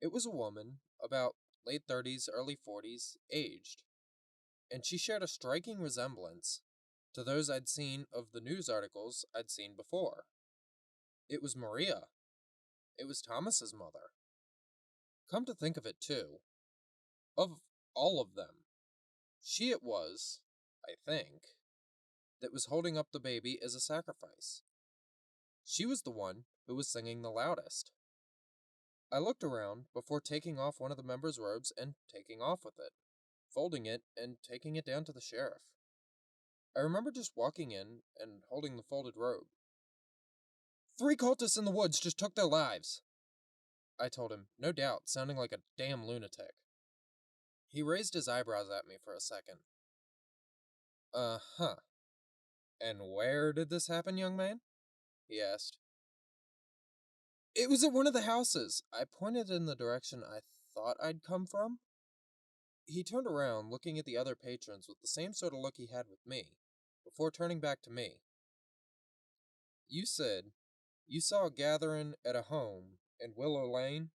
It was a woman, about late 30s, early 40s, aged, and she shared a striking resemblance to those I'd seen of the news articles I'd seen before. It was Maria. It was Thomas's mother. Come to think of it, too, of all of them, she it was, I think, that was holding up the baby as a sacrifice. She was the one who was singing the loudest. I looked around before taking off one of the members' robes and taking off with it, folding it and taking it down to the sheriff. I remember just walking in and holding the folded robe. 3 cultists in the woods just took their lives, I told him, no doubt, sounding like a damn lunatic. He raised his eyebrows at me for a second. Uh-huh. And where did this happen, young man? He asked. It was at one of the houses. I pointed in the direction I thought I'd come from. He turned around, looking at the other patrons with the same sort of look he had with me, before turning back to me. You said you saw a gathering at a home in Willow Lane,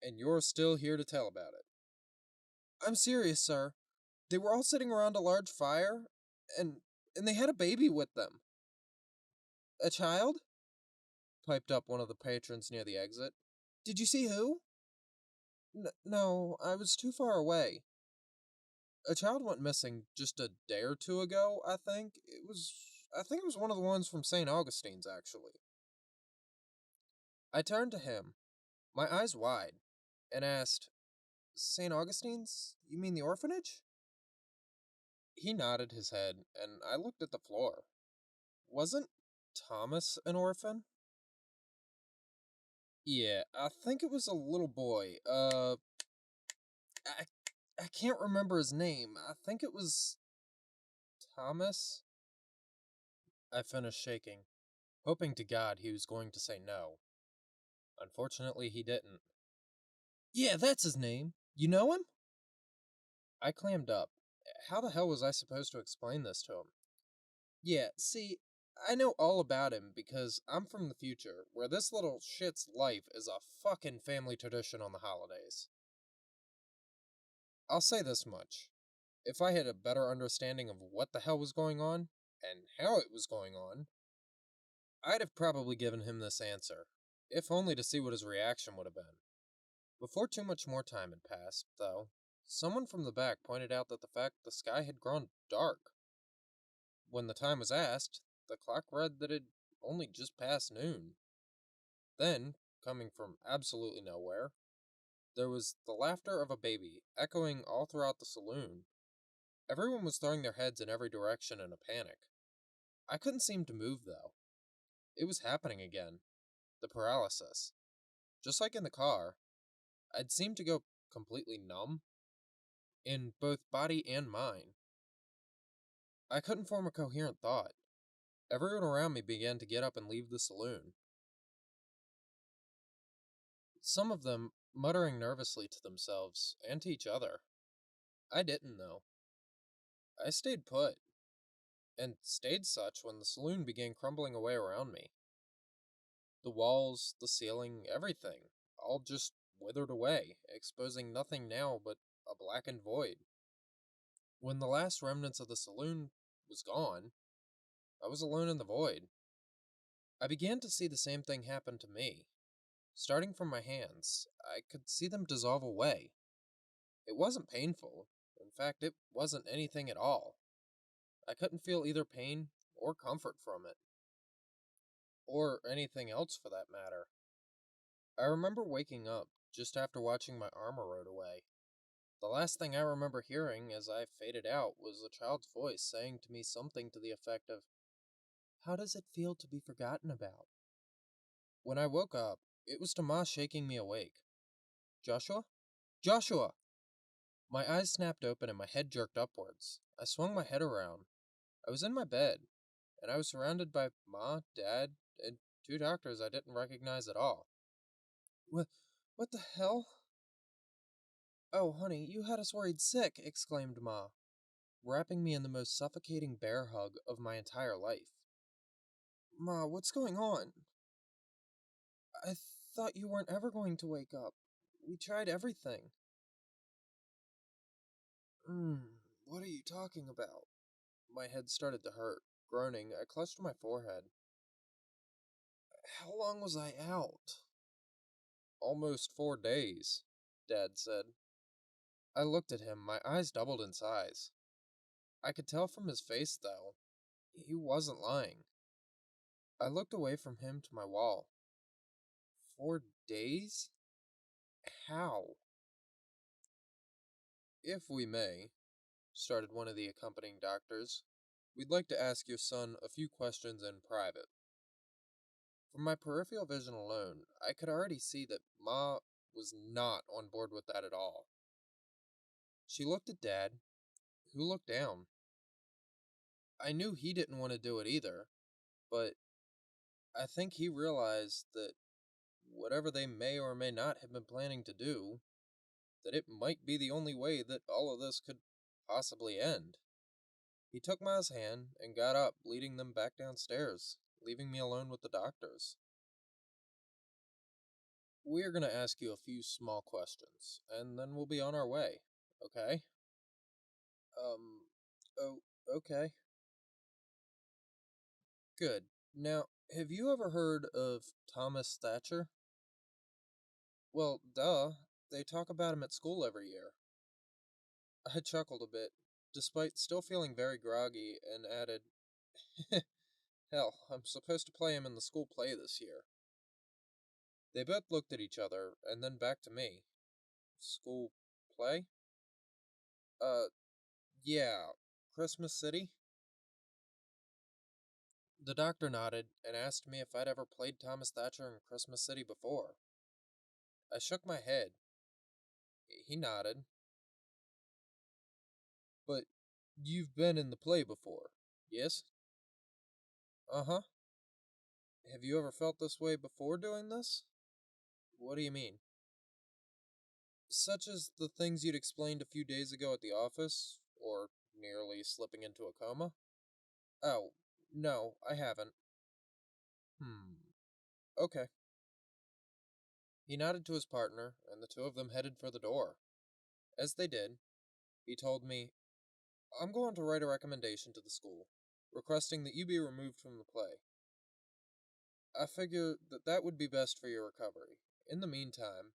and you're still here to tell about it. I'm serious, sir. They were all sitting around a large fire, and they had a baby with them. A child? Piped up one of the patrons near the exit. Did you see who? No, I was too far away. A child went missing just a day or two ago, I think. I think it was one of the ones from St. Augustine's, actually. I turned to him, my eyes wide, and asked, St. Augustine's? You mean the orphanage? He nodded his head, and I looked at the floor. Wasn't Thomas an orphan? Yeah, I think it was a little boy. I, I can't remember his name. I think it was Thomas? I finished shaking, hoping to God he was going to say no. Unfortunately, he didn't. Yeah, that's his name. You know him? I clammed up. How the hell was I supposed to explain this to him? Yeah, see, I know all about him because I'm from the future, where this little shit's life is a fucking family tradition on the holidays. I'll say this much. If I had a better understanding of what the hell was going on, and how it was going on, I'd have probably given him this answer, if only to see what his reaction would have been. Before too much more time had passed, though, someone from the back pointed out that the fact the sky had grown dark. When the time was asked, the clock read that it only just passed noon. Then, coming from absolutely nowhere, there was the laughter of a baby echoing all throughout the saloon. Everyone was throwing their heads in every direction in a panic. I couldn't seem to move, though. It was happening again. The paralysis. Just like in the car, I'd seemed to go completely numb, in both body and mind. I couldn't form a coherent thought. Everyone around me began to get up and leave the saloon. Some of them muttering nervously to themselves and to each other. I didn't, though. I stayed put, and stayed such when the saloon began crumbling away around me. The walls, the ceiling, everything, all just withered away, exposing nothing now but a blackened void. When the last remnants of the saloon was gone, I was alone in the void. I began to see the same thing happen to me. Starting from my hands, I could see them dissolve away. It wasn't painful. In fact, it wasn't anything at all. I couldn't feel either pain or comfort from it. or anything else for that matter. I remember waking up just after watching my arm erode away. The last thing I remember hearing as I faded out was a child's voice saying to me something to the effect of, "How does it feel to be forgotten about?" When I woke up, it was to Ma shaking me awake. "Joshua? Joshua!" My eyes snapped open and my head jerked upwards. I swung my head around. I was in my bed, and I was surrounded by Ma, Dad, and two doctors I didn't recognize at all. What, what the hell? "Oh, honey, you had us worried sick," exclaimed Ma, wrapping me in the most suffocating bear hug of my entire life. "Ma, what's going on? I thought you weren't ever going to wake up. We tried everything." What are you talking about?" My head started to hurt. Groaning, I clutched my forehead. "How long was I out?" "Almost 4 days," Dad said. I looked at him, my eyes doubled in size. I could tell from his face, though, he wasn't lying. I looked away from him to my wall. 4 days? How? "If we may," started one of the accompanying doctors, "we'd like to ask your son a few questions in private." From my peripheral vision alone, I could already see that Ma was not on board with that at all. She looked at Dad, who looked down. I knew he didn't want to do it either, but I think he realized that whatever they may or may not have been planning to do, that it might be the only way that all of this could possibly end. He took Ma's hand and got up, leading them back downstairs, leaving me alone with the doctors. "We're going to ask you a few small questions, and then we'll be on our way, okay?" Um, oh, okay. Good. Now, have you ever heard of Thomas Thatcher? Well, duh. They talk about him at school every year. I chuckled a bit, despite still feeling very groggy, and added, "Hell, I'm supposed to play him in the school play this year." They both looked at each other, and then back to me. "School play?" Uh, yeah. Christmas City?" The doctor nodded and asked me if I'd ever played Thomas Thatcher in Christmas City before. I shook my head. He nodded. "But you've been in the play before, yes?" "Uh-huh." "Have you ever felt this way before doing this?" "What do you mean?" "Such as the things you'd explained a few days ago at the office, or nearly slipping into a coma?" "Oh, no, I haven't." Okay." He nodded to his partner, and the two of them headed for the door. As they did, he told me, "I'm going to write a recommendation to the school, requesting that you be removed from the play. I figure that that would be best for your recovery. In the meantime,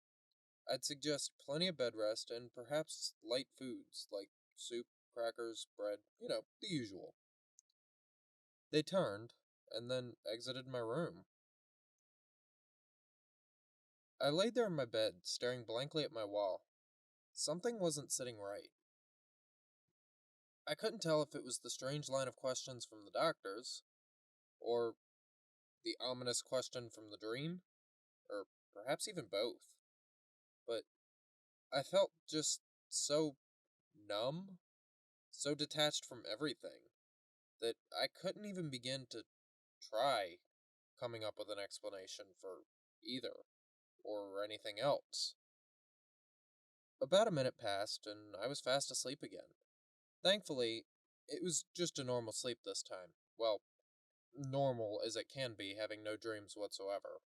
I'd suggest plenty of bed rest and perhaps light foods like soup, crackers, bread, the usual." They turned, and then exited my room. I laid there in my bed, staring blankly at my wall. Something wasn't sitting right. I couldn't tell if it was the strange line of questions from the doctors, or the ominous question from the dream, or perhaps even both. But I felt just so numb, so detached from everything, that I couldn't even begin to try coming up with an explanation for either, or anything else. About a minute passed, and I was fast asleep again. Thankfully, it was just a normal sleep this time. Well, normal as it can be, having no dreams whatsoever.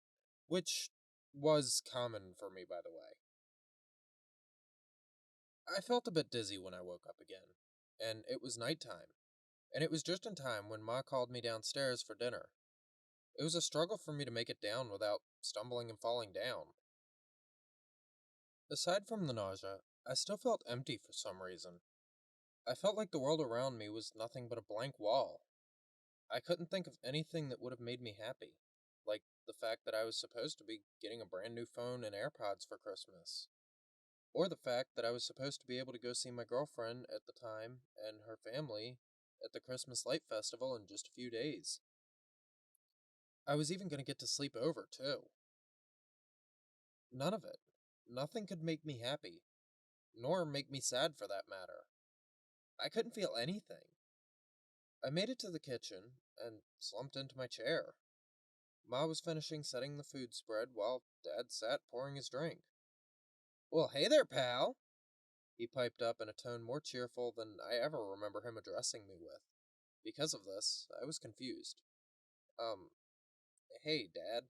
Which was common for me, by the way. I felt a bit dizzy when I woke up again, and it was nighttime, and it was just in time when Ma called me downstairs for dinner. It was a struggle for me to make it down without stumbling and falling down. Aside from the nausea, I still felt empty for some reason. I felt like the world around me was nothing but a blank wall. I couldn't think of anything that would have made me happy. like the fact that I was supposed to be getting a brand new phone and AirPods for Christmas, or the fact that I was supposed to be able to go see my girlfriend at the time and her family at the Christmas Light Festival in just a few days. I was even going to get to sleep over, too. None of it. Nothing could make me happy, nor make me sad for that matter. I couldn't feel anything. I made it to the kitchen and slumped into my chair. Ma was finishing setting the food spread while Dad sat pouring his drink. "Well, hey there, pal," he piped up in a tone more cheerful than I ever remember him addressing me with. Because of this, I was confused. Um, hey, Dad.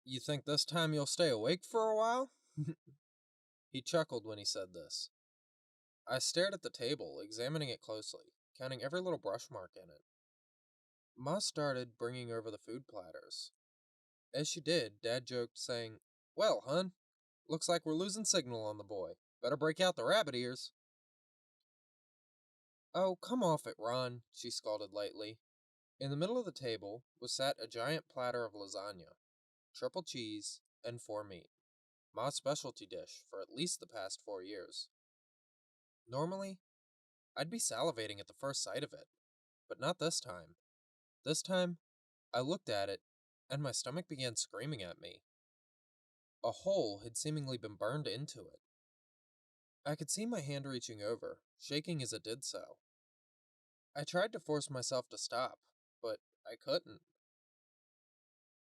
You think this time you'll stay awake for a while? He chuckled when he said this. I stared at the table, examining it closely, counting every little brush mark in it. Ma started bringing over the food platters. As she did, Dad joked, saying, "Well, hun, looks like we're losing signal on the boy. Better break out the rabbit ears." "Oh, come off it, Ron," she scolded lightly. In the middle of the table was sat a giant platter of lasagna, triple cheese, and four meat. Ma's specialty dish for at least the past 4 years. Normally, I'd be salivating at the first sight of it, but not this time. This time, I looked at it, and my stomach began screaming at me. A hole had seemingly been burned into it. I could see my hand reaching over, shaking as it did so. I tried to force myself to stop, but I couldn't.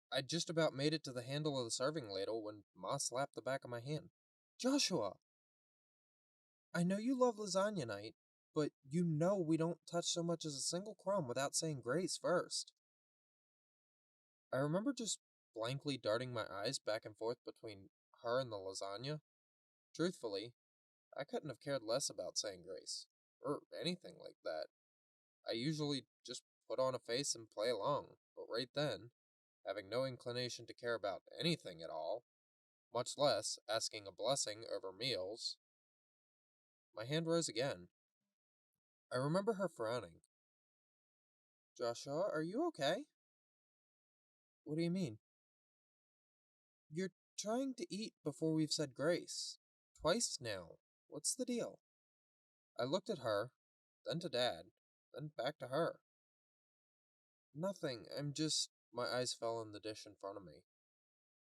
I'd just about made it to the handle of the serving ladle when Ma slapped the back of my hand. "Joshua, I know you love lasagna night, but you know we don't touch so much as a single crumb without saying grace first." I remember just blankly darting my eyes back and forth between her and the lasagna. Truthfully, I couldn't have cared less about saying grace, or anything like that. I usually just put on a face and play along, but right then, having no inclination to care about anything at all, much less asking a blessing over meals, my hand rose again. I remember her frowning. "Joshua, are you okay?" "What do you mean?" "You're trying to eat before we've said grace. Twice now. What's the deal?" I looked at her, then to Dad, then back to her. "Nothing, I'm just..." My eyes fell on the dish in front of me.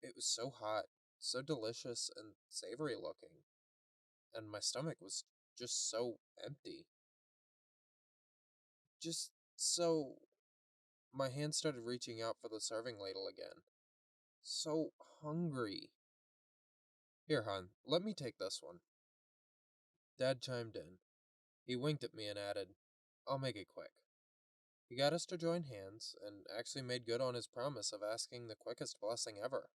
It was so hot, so delicious and savory looking, and my stomach was just so empty. Just so... My hand started reaching out for the serving ladle again. So hungry. "Here, hon, let me take this one." Dad chimed in. He winked at me and added, "I'll make it quick." He got us to join hands, and actually made good on his promise of asking the quickest blessing ever,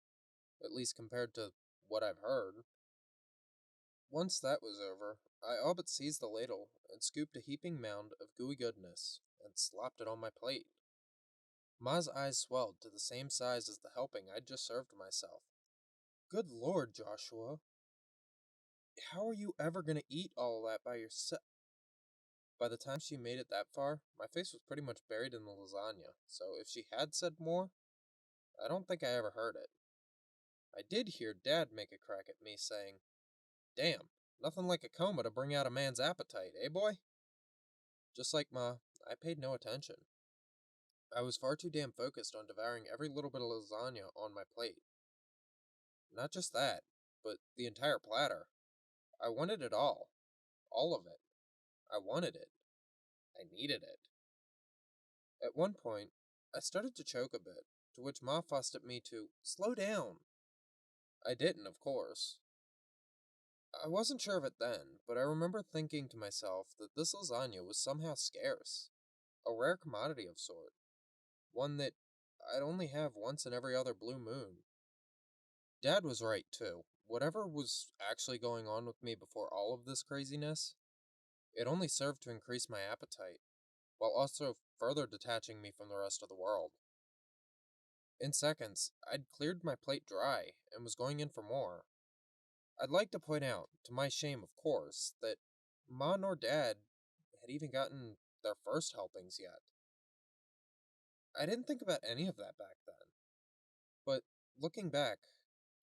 at least compared to what I've heard. Once that was over, I all but seized the ladle and scooped a heaping mound of gooey goodness and slopped it on my plate. Ma's eyes swelled to the same size as the helping I'd just served myself. "Good Lord, Joshua. How are you ever going to eat all of that by yourself?" By the time she made it that far, my face was pretty much buried in the lasagna, so if she had said more, I don't think I ever heard it. I did hear Dad make a crack at me, saying, "Damn, nothing like a coma to bring out a man's appetite, eh, boy?" Just like Ma, I paid no attention. I was far too damn focused on devouring every little bit of lasagna on my plate. Not just that, but the entire platter. I wanted it all. All of it. I wanted it. I needed it. At one point, I started to choke a bit, to which Ma fussed at me to slow down. I didn't, of course. I wasn't sure of it then, but I remember thinking to myself that this lasagna was somehow scarce, a rare commodity of sort, one that I'd only have once in every other blue moon. Dad was right, too. Whatever was actually going on with me before all of this craziness, it only served to increase my appetite, while also further detaching me from the rest of the world. In seconds, I'd cleared my plate dry and was going in for more. I'd like to point out, to my shame of course, that Ma nor Dad had even gotten their first helpings yet. I didn't think about any of that back then. But looking back,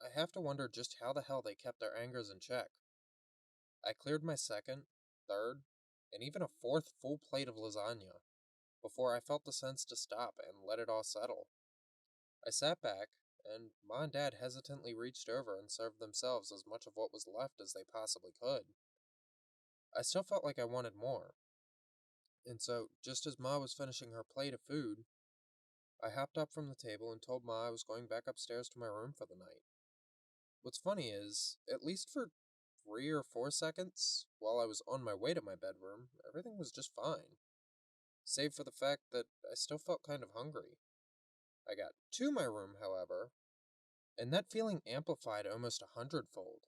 I have to wonder just how the hell they kept their angers in check. I cleared my second, third, and even a fourth full plate of lasagna before I felt the sense to stop and let it all settle. I sat back, and Ma and Dad hesitantly reached over and served themselves as much of what was left as they possibly could. I still felt like I wanted more, and so, just as Ma was finishing her plate of food, I hopped up from the table and told Ma I was going back upstairs to my room for the night. What's funny is, at least for 3 or 4 seconds, while I was on my way to my bedroom, everything was just fine, save for the fact that I still felt kind of hungry. I got to my room, however, and that feeling amplified almost 100-fold.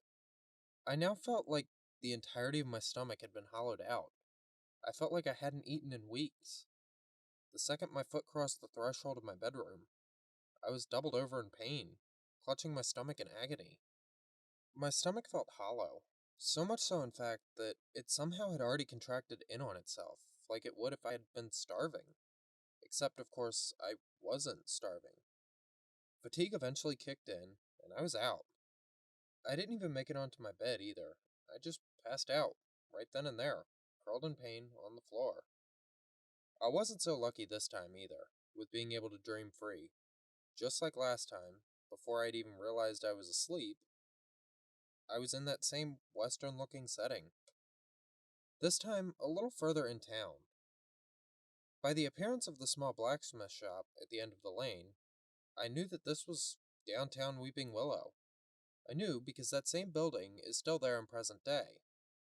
I now felt like the entirety of my stomach had been hollowed out. I felt like I hadn't eaten in weeks. The second my foot crossed the threshold of my bedroom, I was doubled over in pain, clutching my stomach in agony. My stomach felt hollow, so much so, in fact, that it somehow had already contracted in on itself, like it would if I had been starving. Except, of course, I wasn't starving. Fatigue eventually kicked in, and I was out. I didn't even make it onto my bed either. I just passed out, right then and there, curled in pain on the floor. I wasn't so lucky this time either, with being able to dream free. Just like last time, before I'd even realized I was asleep, I was in that same western looking setting. This time, a little further in town. By the appearance of the small blacksmith shop at the end of the lane, I knew that this was downtown Weeping Willow. I knew because that same building is still there in present day,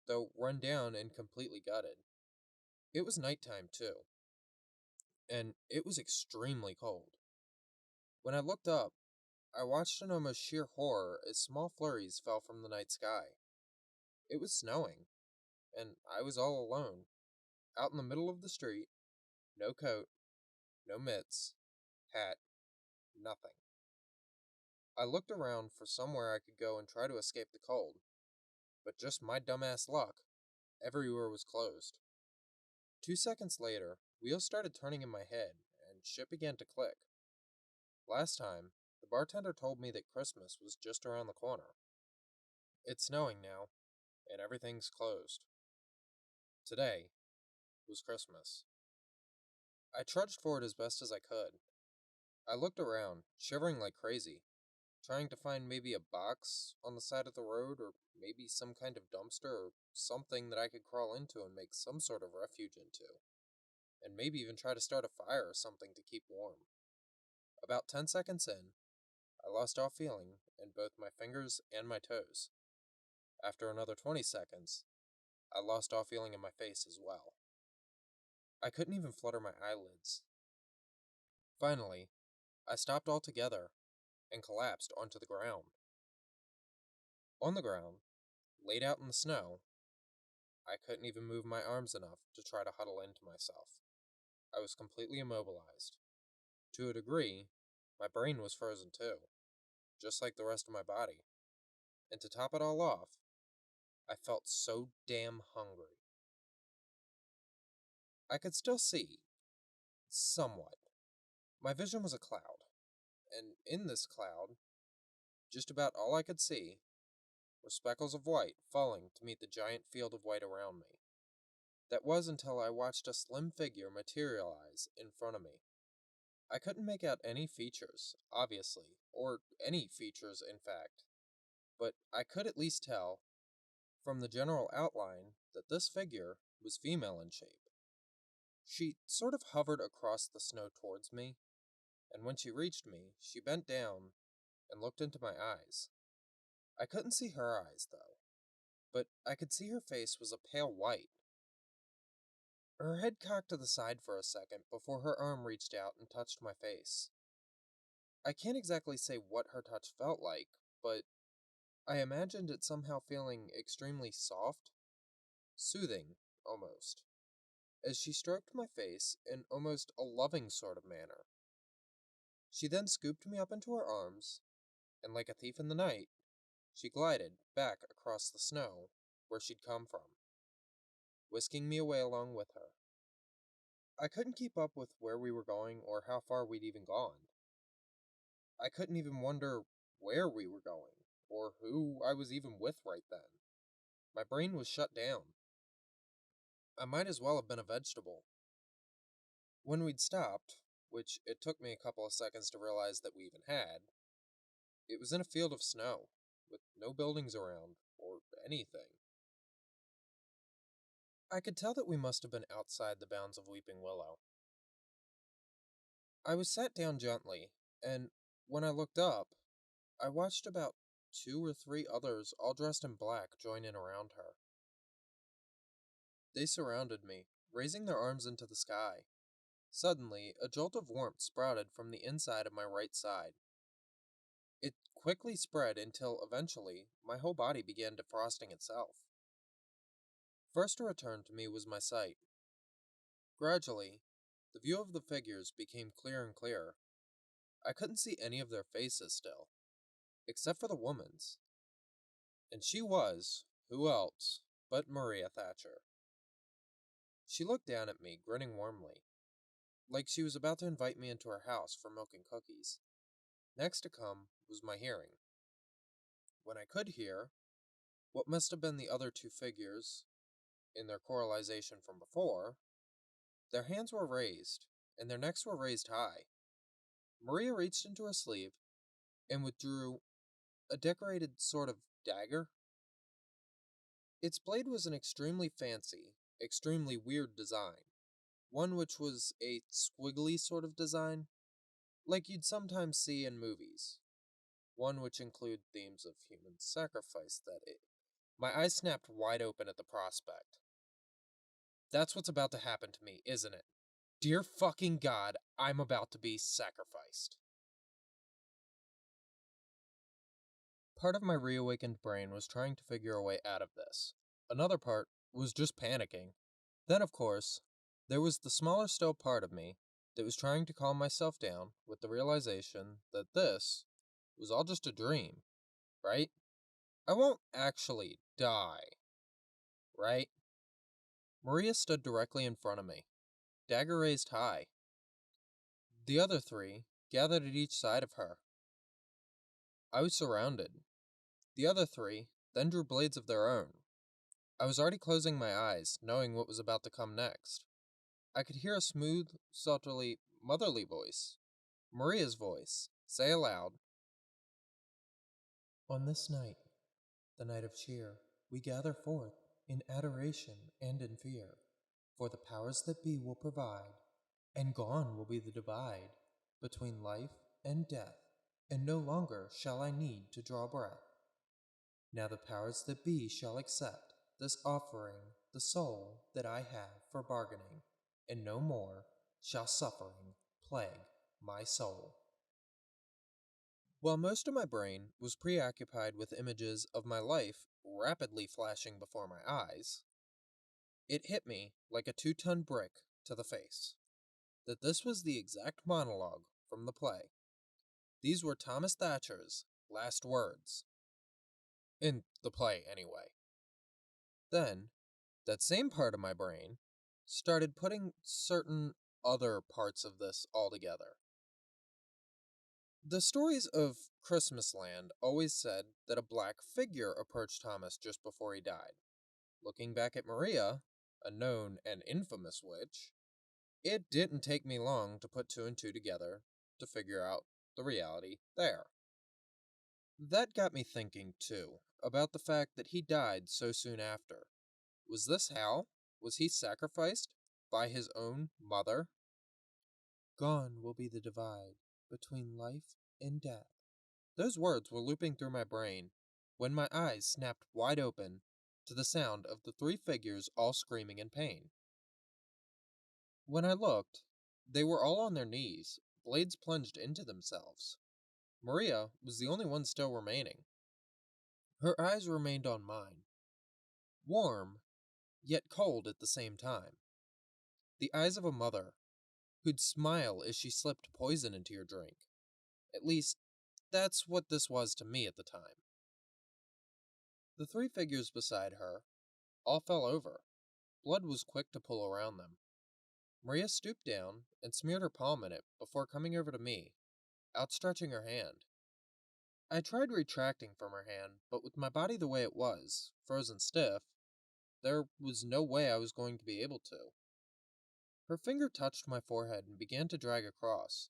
though run down and completely gutted. It was nighttime, too, and it was extremely cold. When I looked up, I watched in almost sheer horror as small flurries fell from the night sky. It was snowing, and I was all alone, out in the middle of the street, no coat, no mitts, hat, nothing. I looked around for somewhere I could go and try to escape the cold, but just my dumbass luck, everywhere was closed. 2 seconds later, wheels started turning in my head, and shit began to click. Last time, the bartender told me that Christmas was just around the corner. It's snowing now, and everything's closed. Today was Christmas. I trudged forward as best as I could. I looked around, shivering like crazy, trying to find maybe a box on the side of the road, or maybe some kind of dumpster, or something that I could crawl into and make some sort of refuge into, and maybe even try to start a fire or something to keep warm. About 10 seconds in, I lost all feeling in both my fingers and my toes. After another 20 seconds, I lost all feeling in my face as well. I couldn't even flutter my eyelids. Finally, I stopped altogether and collapsed onto the ground. On the ground, laid out in the snow, I couldn't even move my arms enough to try to huddle into myself. I was completely immobilized. To a degree, my brain was frozen too, just like the rest of my body. And to top it all off, I felt so damn hungry. I could still see, somewhat. My vision was a cloud, and in this cloud, just about all I could see were speckles of white falling to meet the giant field of white around me. That was until I watched a slim figure materialize in front of me. I couldn't make out any features, obviously, or any features, in fact, but I could at least tell, from the general outline, that this figure was female in shape. She sort of hovered across the snow towards me, and when she reached me, she bent down and looked into my eyes. I couldn't see her eyes, though, but I could see her face was a pale white. Her head cocked to the side for a second before her arm reached out and touched my face. I can't exactly say what her touch felt like, but I imagined it somehow feeling extremely soft, soothing, almost, as she stroked my face in almost a loving sort of manner. She then scooped me up into her arms, and like a thief in the night, she glided back across the snow where she'd come from, whisking me away along with her. I couldn't keep up with where we were going or how far we'd even gone. I couldn't even wonder where we were going or who I was even with right then. My brain was shut down. I might as well have been a vegetable. When we'd stopped, which it took me a couple of seconds to realize that we even had, it was in a field of snow, with no buildings around, or anything. I could tell that we must have been outside the bounds of Weeping Willow. I was sat down gently, and when I looked up, I watched about 2 or 3 others, all dressed in black, join in around her. They surrounded me, raising their arms into the sky. Suddenly, a jolt of warmth sprouted from the inside of my right side. It quickly spread until eventually my whole body began defrosting itself. First to return to me was my sight. Gradually, the view of the figures became clearer and clearer. I couldn't see any of their faces still, except for the woman's. And she was, who else, but Maria Thatcher. She looked down at me, grinning warmly, like she was about to invite me into her house for milk and cookies. Next to come was my hearing. When I could hear, what must have been the other 2 figures, in their choralization from before, their hands were raised, and their necks were raised high. Maria reached into her sleeve and withdrew a decorated sort of dagger. Its blade was an extremely fancy, extremely weird design, one which was a squiggly sort of design, like you'd sometimes see in movies, one which included themes of human sacrifice that it. My eyes snapped wide open at the prospect. That's what's about to happen to me, isn't it? Dear fucking God, I'm about to be sacrificed. Part of my reawakened brain was trying to figure a way out of this. Another part was just panicking. Then, of course, there was the smaller still part of me that was trying to calm myself down with the realization that this was all just a dream, right? I won't actually die, right? Maria stood directly in front of me, dagger raised high. The other 3 gathered at each side of her. I was surrounded. The other 3 then drew blades of their own. I was already closing my eyes, knowing what was about to come next. I could hear a smooth, subtly motherly voice, Maria's voice, say aloud, "On this night, the night of cheer, we gather forth in adoration and in fear, for the powers that be will provide, and gone will be the divide between life and death, and no longer shall I need to draw breath. Now the powers that be shall accept this offering, the soul that I have for bargaining, and no more shall suffering plague my soul." While most of my brain was preoccupied with images of my life rapidly flashing before my eyes, it hit me like a 2-ton brick to the face that this was the exact monologue from the play. These were Thomas Thatcher's last words. In the play, anyway. Then, that same part of my brain started putting certain other parts of this all together. The stories of Christmasland always said that a black figure approached Thomas just before he died. Looking back at Maria, a known and infamous witch, it didn't take me long to put 2 and 2 together to figure out the reality there. That got me thinking, too, about the fact that he died so soon after. Was this how? Was he sacrificed by his own mother? Gone will be the divide between life and death. Those words were looping through my brain when my eyes snapped wide open to the sound of the 3 figures all screaming in pain. When I looked, they were all on their knees, blades plunged into themselves. Maria was the only one still remaining. Her eyes remained on mine, warm, yet cold at the same time. The eyes of a mother who'd smile as she slipped poison into your drink. At least, that's what this was to me at the time. The 3 figures beside her all fell over. Blood was quick to pool around them. Maria stooped down and smeared her palm in it before coming over to me, outstretching her hand. I tried retracting from her hand, but with my body the way it was, frozen stiff, there was no way I was going to be able to. Her finger touched my forehead and began to drag across,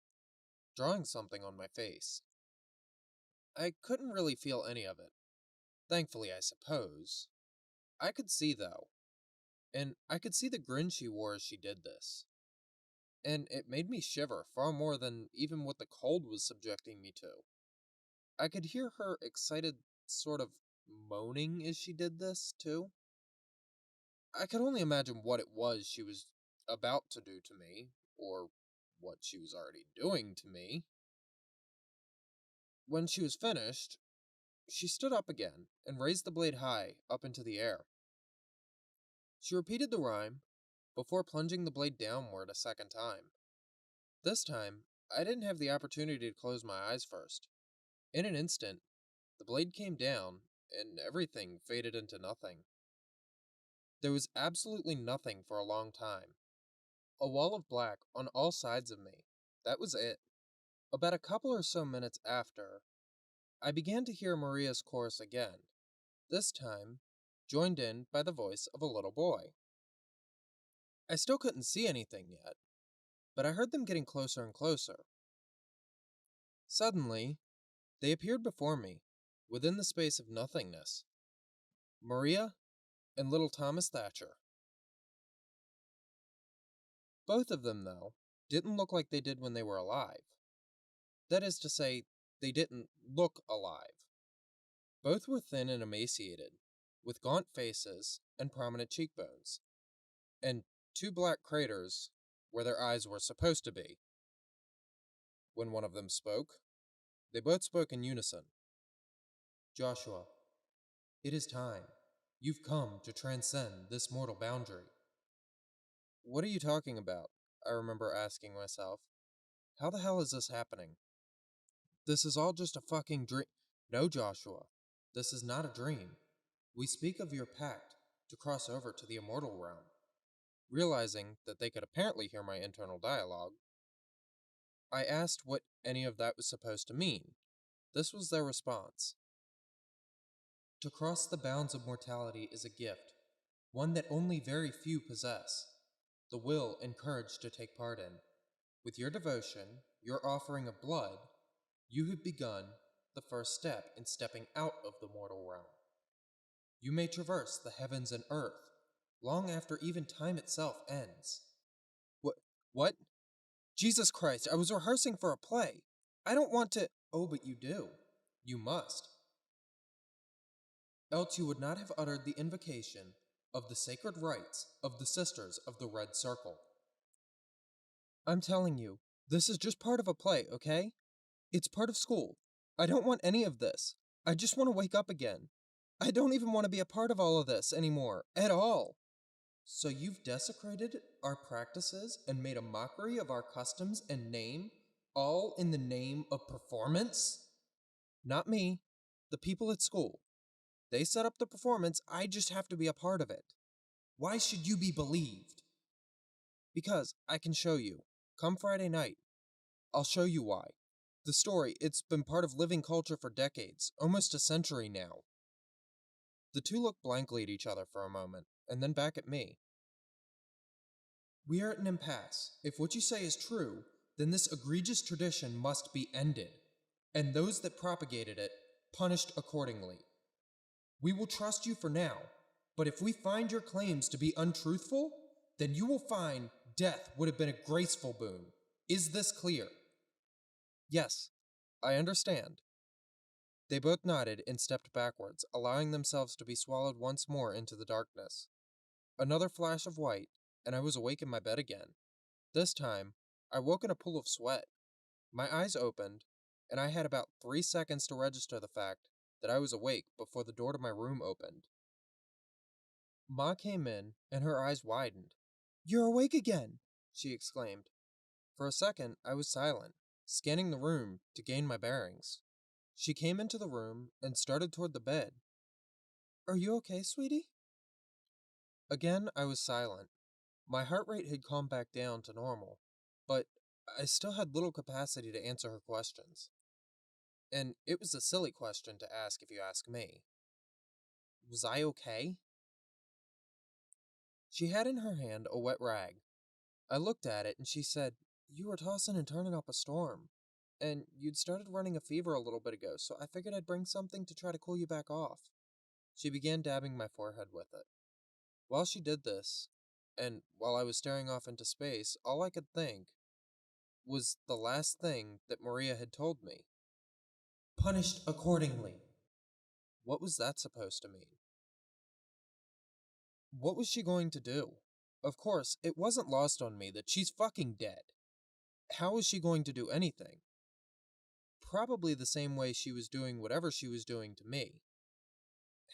drawing something on my face. I couldn't really feel any of it. Thankfully, I suppose. I could see, though, and I could see the grin she wore as she did this. And it made me shiver far more than even what the cold was subjecting me to. I could hear her excited sort of moaning as she did this, too. I could only imagine what it was she was about to do to me, or what she was already doing to me. When she was finished, she stood up again and raised the blade high up into the air. She repeated the rhyme before plunging the blade downward a second time. This time, I didn't have the opportunity to close my eyes first. In an instant, the blade came down, and everything faded into nothing. There was absolutely nothing for a long time. A wall of black on all sides of me. That was it. About a couple or so minutes after, I began to hear Maria's chorus again, this time joined in by the voice of a little boy. I still couldn't see anything yet, but I heard them getting closer and closer. Suddenly, they appeared before me, within the space of nothingness. Maria and little Thomas Thatcher. Both of them, though, didn't look like they did when they were alive. That is to say, they didn't look alive. Both were thin and emaciated, with gaunt faces and prominent cheekbones, and two black craters where their eyes were supposed to be. When one of them spoke, they both spoke in unison. Joshua, it is time. You've come to transcend this mortal boundary. What are you talking about? I remember asking myself. How the hell is this happening? This is all just a fucking dream. No, Joshua, this is not a dream. We speak of your pact to cross over to the immortal realm. Realizing that they could apparently hear my internal dialogue, I asked what any of that was supposed to mean. This was their response. To cross the bounds of mortality is a gift, one that only very few possess, the will and courage to take part in. With your devotion, your offering of blood, you have begun the first step in stepping out of the mortal realm. You may traverse the heavens and earth, long after even time itself ends. What? What? Jesus Christ, I was rehearsing for a play. I don't want to. Oh, but you do. You must. Else you would not have uttered the invocation of the sacred rites of the Sisters of the Red Circle. I'm telling you, this is just part of a play, okay? It's part of school. I don't want any of this. I just want to wake up again. I don't even want to be a part of all of this anymore, at all. So you've desecrated our practices and made a mockery of our customs and name, all in the name of performance? Not me. The people at school. They set up the performance, I just have to be a part of it. Why should you be believed? Because I can show you. Come Friday night. I'll show you why. The story, it's been part of living culture for decades, almost a century now. The two looked blankly at each other for a moment, and then back at me. We are at an impasse. If what you say is true, then this egregious tradition must be ended, and those that propagated it punished accordingly. We will trust you for now, but if we find your claims to be untruthful, then you will find death would have been a graceful boon. Is this clear? Yes, I understand. They both nodded and stepped backwards, allowing themselves to be swallowed once more into the darkness. Another flash of white, and I was awake in my bed again. This time, I woke in a pool of sweat. My eyes opened, and I had about 3 seconds to register the fact that I was awake before the door to my room opened. Ma came in, and her eyes widened. "You're awake again!" she exclaimed. For a second, I was silent, scanning the room to gain my bearings. She came into the room and started toward the bed. "Are you okay, sweetie?" Again, I was silent. My heart rate had calmed back down to normal, but I still had little capacity to answer her questions. And it was a silly question to ask if you ask me. Was I okay? She had in her hand a wet rag. I looked at it and she said, "You were tossing and turning up a storm. And you'd started running a fever a little bit ago, so I figured I'd bring something to try to cool you back off." She began dabbing my forehead with it. While she did this, and while I was staring off into space, all I could think was the last thing that Maria had told me. Punished accordingly. What was that supposed to mean? What was she going to do? Of course, it wasn't lost on me that she's fucking dead. How was she going to do anything? Probably the same way she was doing whatever she was doing to me.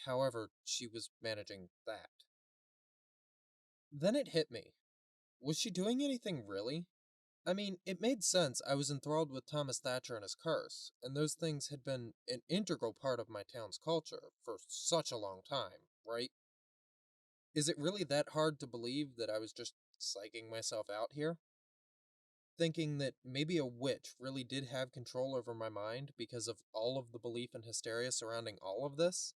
However, she was managing that. Then it hit me. Was she doing anything really? I mean, it made sense. I was enthralled with Thomas Thatcher and his curse, and those things had been an integral part of my town's culture for such a long time, right? Is it really that hard to believe that I was just psyching myself out here? Thinking that maybe a witch really did have control over my mind because of all of the belief and hysteria surrounding all of this?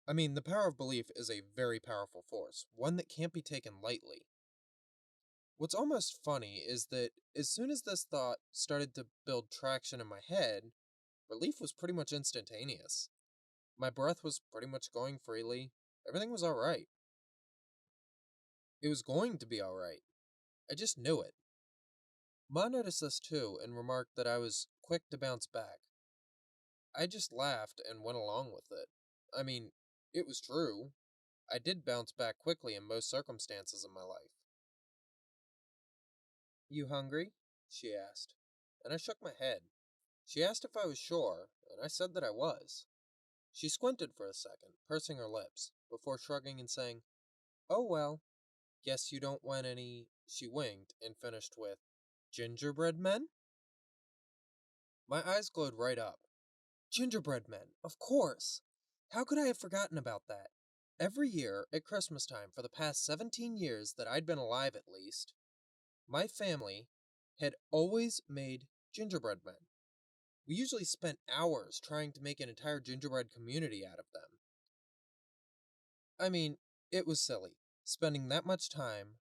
I mean, the power of belief is a very powerful force, one that can't be taken lightly. What's almost funny is that as soon as this thought started to build traction in my head, relief was pretty much instantaneous. My breath was pretty much going freely. Everything was alright. It was going to be alright. I just knew it. Ma noticed this too and remarked that I was quick to bounce back. I just laughed and went along with it. I mean, it was true. I did bounce back quickly in most circumstances in my life. "You hungry?" she asked, and I shook my head. She asked if I was sure, and I said that I was. She squinted for a second, pursing her lips, before shrugging and saying, "Oh well, guess you don't want any." She winked and finished with, "Gingerbread men?" My eyes glowed right up. Gingerbread men, of course! How could I have forgotten about that? Every year, at Christmas time for the past 17 years that I'd been alive at least, my family had always made gingerbread men. We usually spent hours trying to make an entire gingerbread community out of them. I mean, it was silly, spending that much time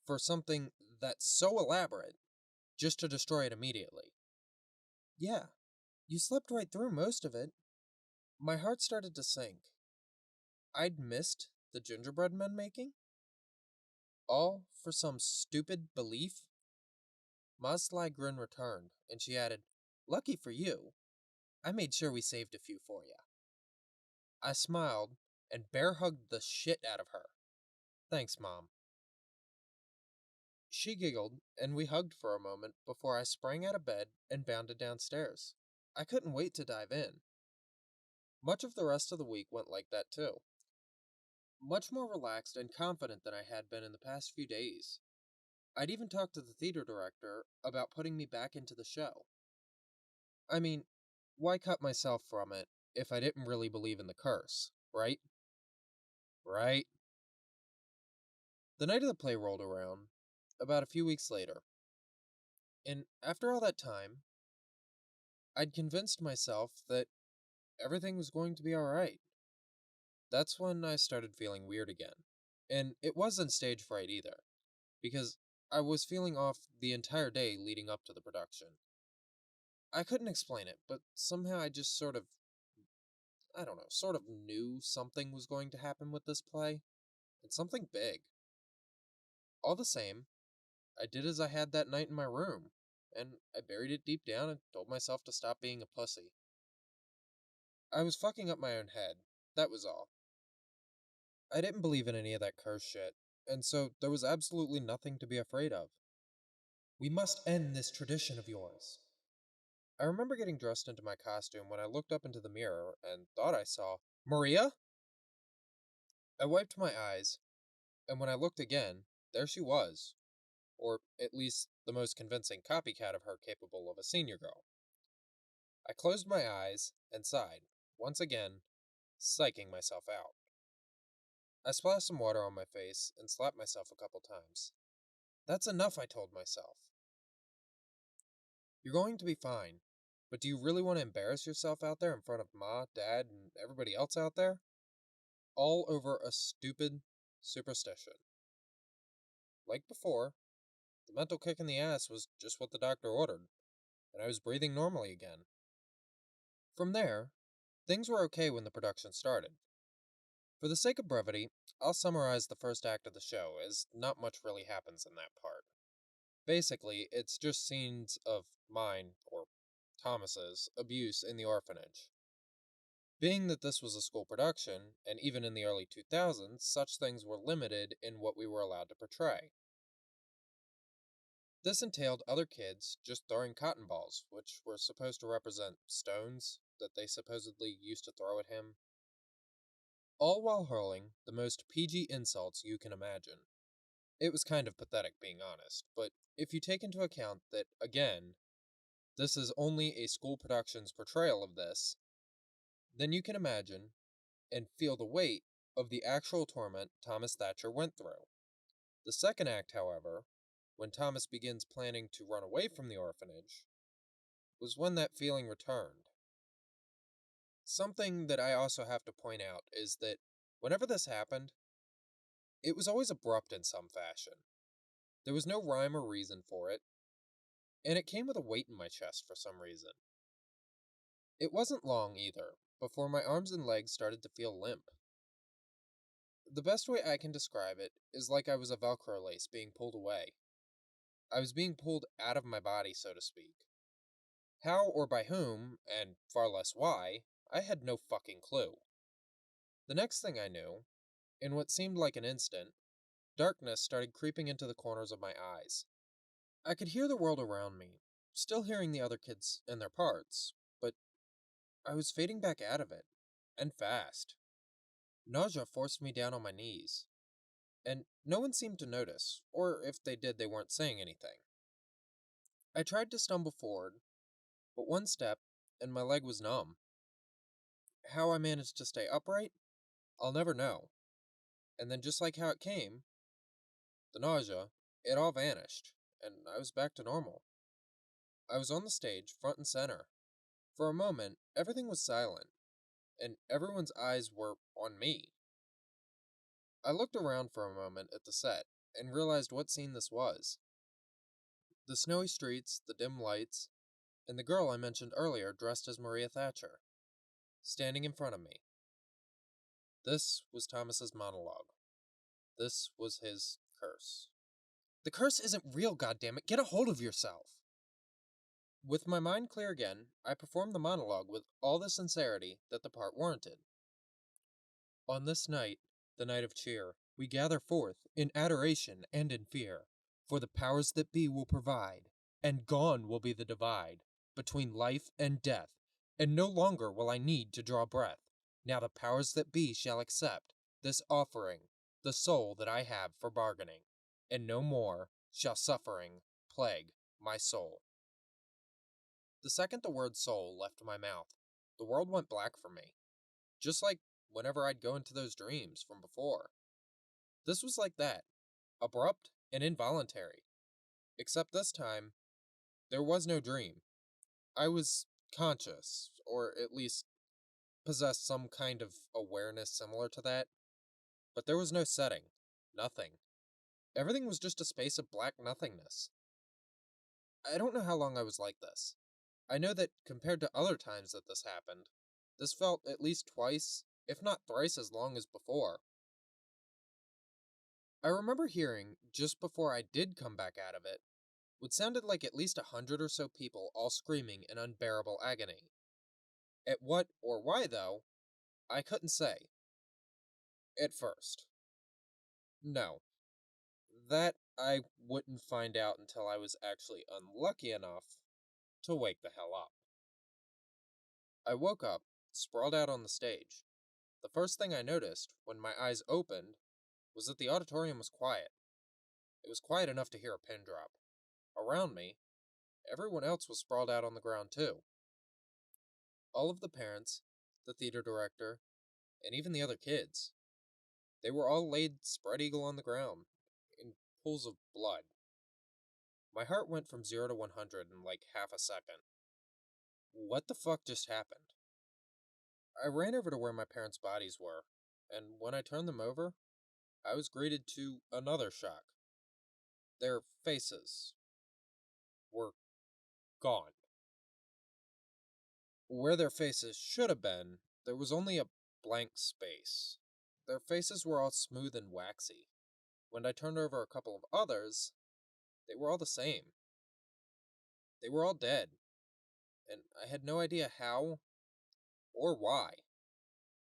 for something that's so elaborate just to destroy it immediately. Yeah, you slept right through most of it. My heart started to sink. I'd missed the gingerbread men making? All for some stupid belief? Ma's sly grin returned, and she added, "Lucky for you, I made sure we saved a few for you." I smiled and bear hugged the shit out of her. "Thanks, Mom." She giggled, and we hugged for a moment before I sprang out of bed and bounded downstairs. I couldn't wait to dive in. Much of the rest of the week went like that too. Much more relaxed and confident than I had been in the past few days. I'd even talked to the theater director about putting me back into the show. I mean, why cut myself from it if I didn't really believe in the curse, right? Right? The night of the play rolled around, about a few weeks later, and after all that time, I'd convinced myself that everything was going to be alright. That's when I started feeling weird again. And it wasn't stage fright either, because I was feeling off the entire day leading up to the production. I couldn't explain it, but somehow I just I don't know, sort of knew something was going to happen with this play, and something big. All the same, I did as I had that night in my room, and I buried it deep down and told myself to stop being a pussy. I was fucking up my own head, that was all. I didn't believe in any of that curse shit, and so there was absolutely nothing to be afraid of. "We must end this tradition of yours." I remember getting dressed into my costume when I looked up into the mirror and thought I saw Maria? I wiped my eyes, and when I looked again, there she was, or at least the most convincing copycat of her capable of a senior girl. I closed my eyes and sighed, once again, psyching myself out. I splashed some water on my face and slapped myself a couple times. That's enough, I told myself. You're going to be fine, but do you really want to embarrass yourself out there in front of Ma, Dad, and everybody else out there? All over a stupid superstition. Like before, the mental kick in the ass was just what the doctor ordered, and I was breathing normally again. From there, things were okay when the production started. For the sake of brevity, I'll summarize the first act of the show, as not much really happens in that part. Basically, it's just scenes of mine, or Thomas's, abuse in the orphanage. Being that this was a school production, and even in the early 2000s, such things were limited in what we were allowed to portray. This entailed other kids just throwing cotton balls, which were supposed to represent stones that they supposedly used to throw at him, all while hurling the most PG insults you can imagine. It was kind of pathetic, being honest, but if you take into account that, again, this is only a school production's portrayal of this, then you can imagine and feel the weight of the actual torment Thomas Thatcher went through. The second act, however, when Thomas begins planning to run away from the orphanage, was when that feeling returned. Something that I also have to point out is that whenever this happened, it was always abrupt in some fashion. There was no rhyme or reason for it, and it came with a weight in my chest for some reason. It wasn't long, either, before my arms and legs started to feel limp. The best way I can describe it is like I was a Velcro lace being pulled away. I was being pulled out of my body, so to speak. How or by whom, and far less why, I had no fucking clue. The next thing I knew, in what seemed like an instant, darkness started creeping into the corners of my eyes. I could hear the world around me, still hearing the other kids and their parts, but I was fading back out of it, and fast. Nausea forced me down on my knees, and no one seemed to notice, or if they did, they weren't saying anything. I tried to stumble forward, but one step, and my leg was numb. How I managed to stay upright, I'll never know. And then just like how it came, the nausea, it all vanished, and I was back to normal. I was on the stage, front and center. For a moment, everything was silent, and everyone's eyes were on me. I looked around for a moment at the set, and realized what scene this was. The snowy streets, the dim lights, and the girl I mentioned earlier dressed as Maria Thatcher, standing in front of me. This was Thomas's monologue. This was his curse. The curse isn't real, goddammit. Get a hold of yourself. With my mind clear again, I performed the monologue with all the sincerity that the part warranted. On this night, the night of cheer, we gather forth in adoration and in fear, for the powers that be will provide, and gone will be the divide between life and death, and no longer will I need to draw breath. Now the powers that be shall accept this offering, the soul that I have for bargaining, and no more shall suffering plague my soul. The second the word soul left my mouth, the world went black for me, just like whenever I'd go into those dreams from before. This was like that, abrupt and involuntary. Except this time, there was no dream. I was conscious, or at least possessed some kind of awareness similar to that, but there was no setting. Nothing. Everything was just a space of black nothingness. I don't know how long I was like this. I know that compared to other times that this happened, this felt at least twice, if not thrice as long as before. I remember hearing, just before I did come back out of it, what sounded like at least 100 or so people all screaming in unbearable agony. At what or why, though, I couldn't say. At first. No. That I wouldn't find out until I was actually unlucky enough to wake the hell up. I woke up, sprawled out on the stage. The first thing I noticed, when my eyes opened, was that the auditorium was quiet. It was quiet enough to hear a pin drop. Around me, everyone else was sprawled out on the ground too. All of the parents, the theater director, and even the other kids. They were all laid spread eagle on the ground, in pools of blood. My heart went from 0 to 100 in like half a second. What the fuck just happened? I ran over to where my parents' bodies were, and when I turned them over, I was greeted to another shock. Their faces were gone. Where their faces should have been, there was only a blank space. Their faces were all smooth and waxy. When I turned over a couple of others, they were all the same. They were all dead, and I had no idea how or why.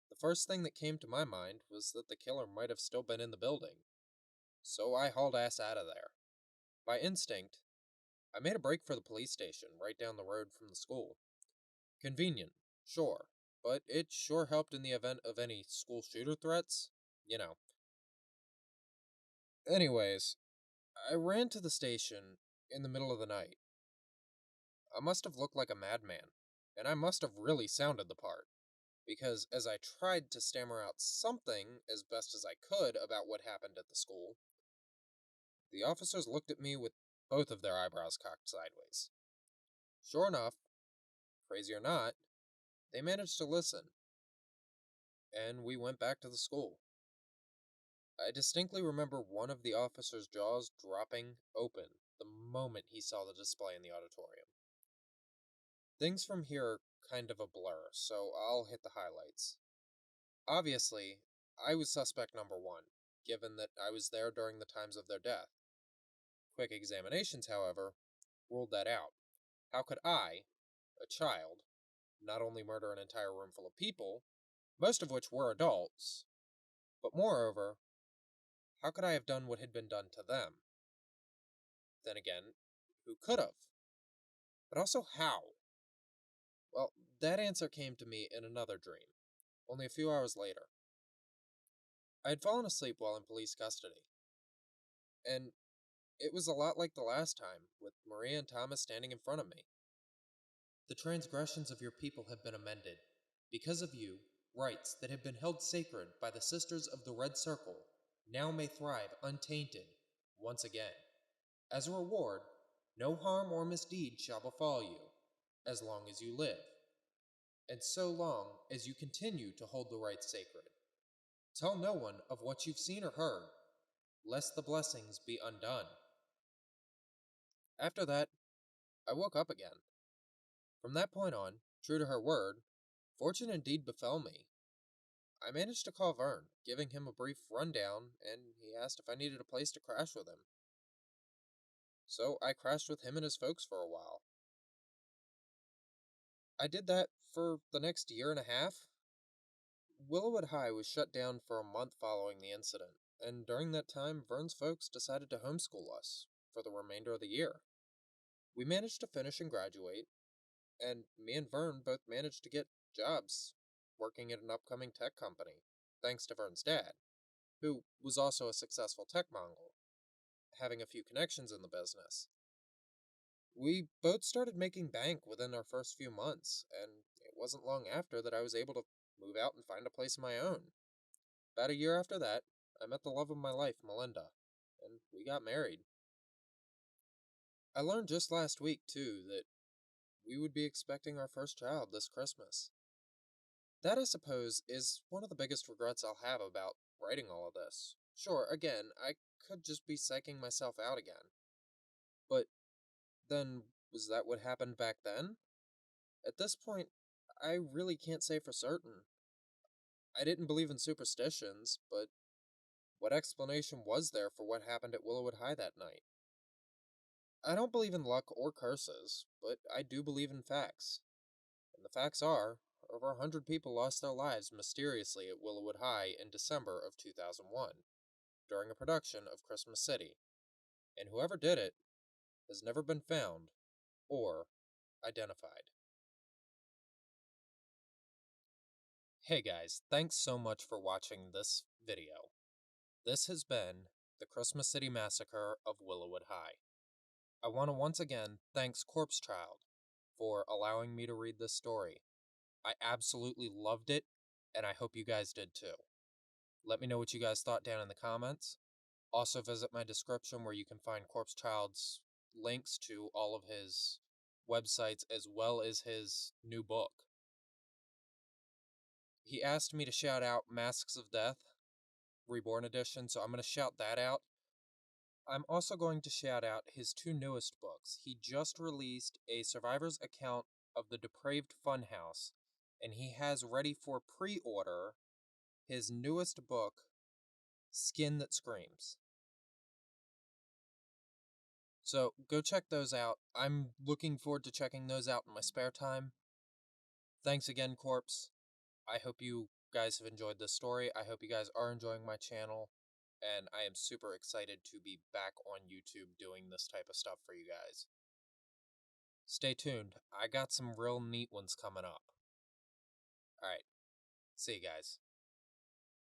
The first thing that came to my mind was that the killer might have still been in the building, so I hauled ass out of there. By instinct, I made a break for the police station right down the road from the school. Convenient, sure, but it sure helped in the event of any school shooter threats, you know. Anyways, I ran to the station in the middle of the night. I must have looked like a madman, and I must have really sounded the part, because as I tried to stammer out something as best as I could about what happened at the school, the officers looked at me with both of their eyebrows cocked sideways. Sure enough, crazy or not, they managed to listen, and we went back to the school. I distinctly remember one of the officer's jaws dropping open the moment he saw the display in the auditorium. Things from here are kind of a blur, so I'll hit the highlights. Obviously, I was suspect number one, given that I was there during the times of their death. Quick examinations, however, ruled that out. How could I, a child, not only murder an entire room full of people, most of which were adults, but moreover, how could I have done what had been done to them? Then again, who could have? But also how? Well, that answer came to me in another dream, only a few hours later. I had fallen asleep while in police custody, and it was a lot like the last time, with Maria and Thomas standing in front of me. The transgressions of your people have been amended. Because of you, rights that have been held sacred by the Sisters of the Red Circle now may thrive untainted once again. As a reward, no harm or misdeed shall befall you, as long as you live, and so long as you continue to hold the rights sacred. Tell no one of what you've seen or heard, lest the blessings be undone. After that, I woke up again. From that point on, true to her word, fortune indeed befell me. I managed to call Vern, giving him a brief rundown, and he asked if I needed a place to crash with him. So I crashed with him and his folks for a while. I did that for the next year and a half. Willowwood High was shut down for a month following the incident, and during that time, Vern's folks decided to homeschool us for the remainder of the year. We managed to finish and graduate, and me and Vern both managed to get jobs working at an upcoming tech company, thanks to Vern's dad, who was also a successful tech mongol, having a few connections in the business. We both started making bank within our first few months, and it wasn't long after that I was able to move out and find a place of my own. About a year after that, I met the love of my life, Melinda, and we got married. I learned just last week, too, that we would be expecting our first child this Christmas. That, I suppose, is one of the biggest regrets I'll have about writing all of this. Sure, again, I could just be psyching myself out again. But then, was that what happened back then? At this point, I really can't say for certain. I didn't believe in superstitions, but what explanation was there for what happened at Willowwood High that night? I don't believe in luck or curses, but I do believe in facts. And the facts are, over 100 people lost their lives mysteriously at Willowwood High in December of 2001, during a production of Christmas City, and whoever did it has never been found or identified. Hey guys, thanks so much for watching this video. This has been the Christmas City Massacre of Willowwood High. I want to once again thanks Corpse Child for allowing me to read this story. I absolutely loved it, and I hope you guys did too. Let me know what you guys thought down in the comments. Also, visit my description where you can find Corpse Child's links to all of his websites as well as his new book. He asked me to shout out Masks of Death, Reborn Edition, so I'm going to shout that out. I'm also going to shout out his two newest books. He just released a survivor's account of the Depraved Funhouse, and he has ready for pre-order his newest book, Skin That Screams. So go check those out. I'm looking forward to checking those out in my spare time. Thanks again, Corpse. I hope you guys have enjoyed this story. I hope you guys are enjoying my channel. And I am super excited to be back on YouTube doing this type of stuff for you guys. Stay tuned. I got some real neat ones coming up. Alright, see you guys.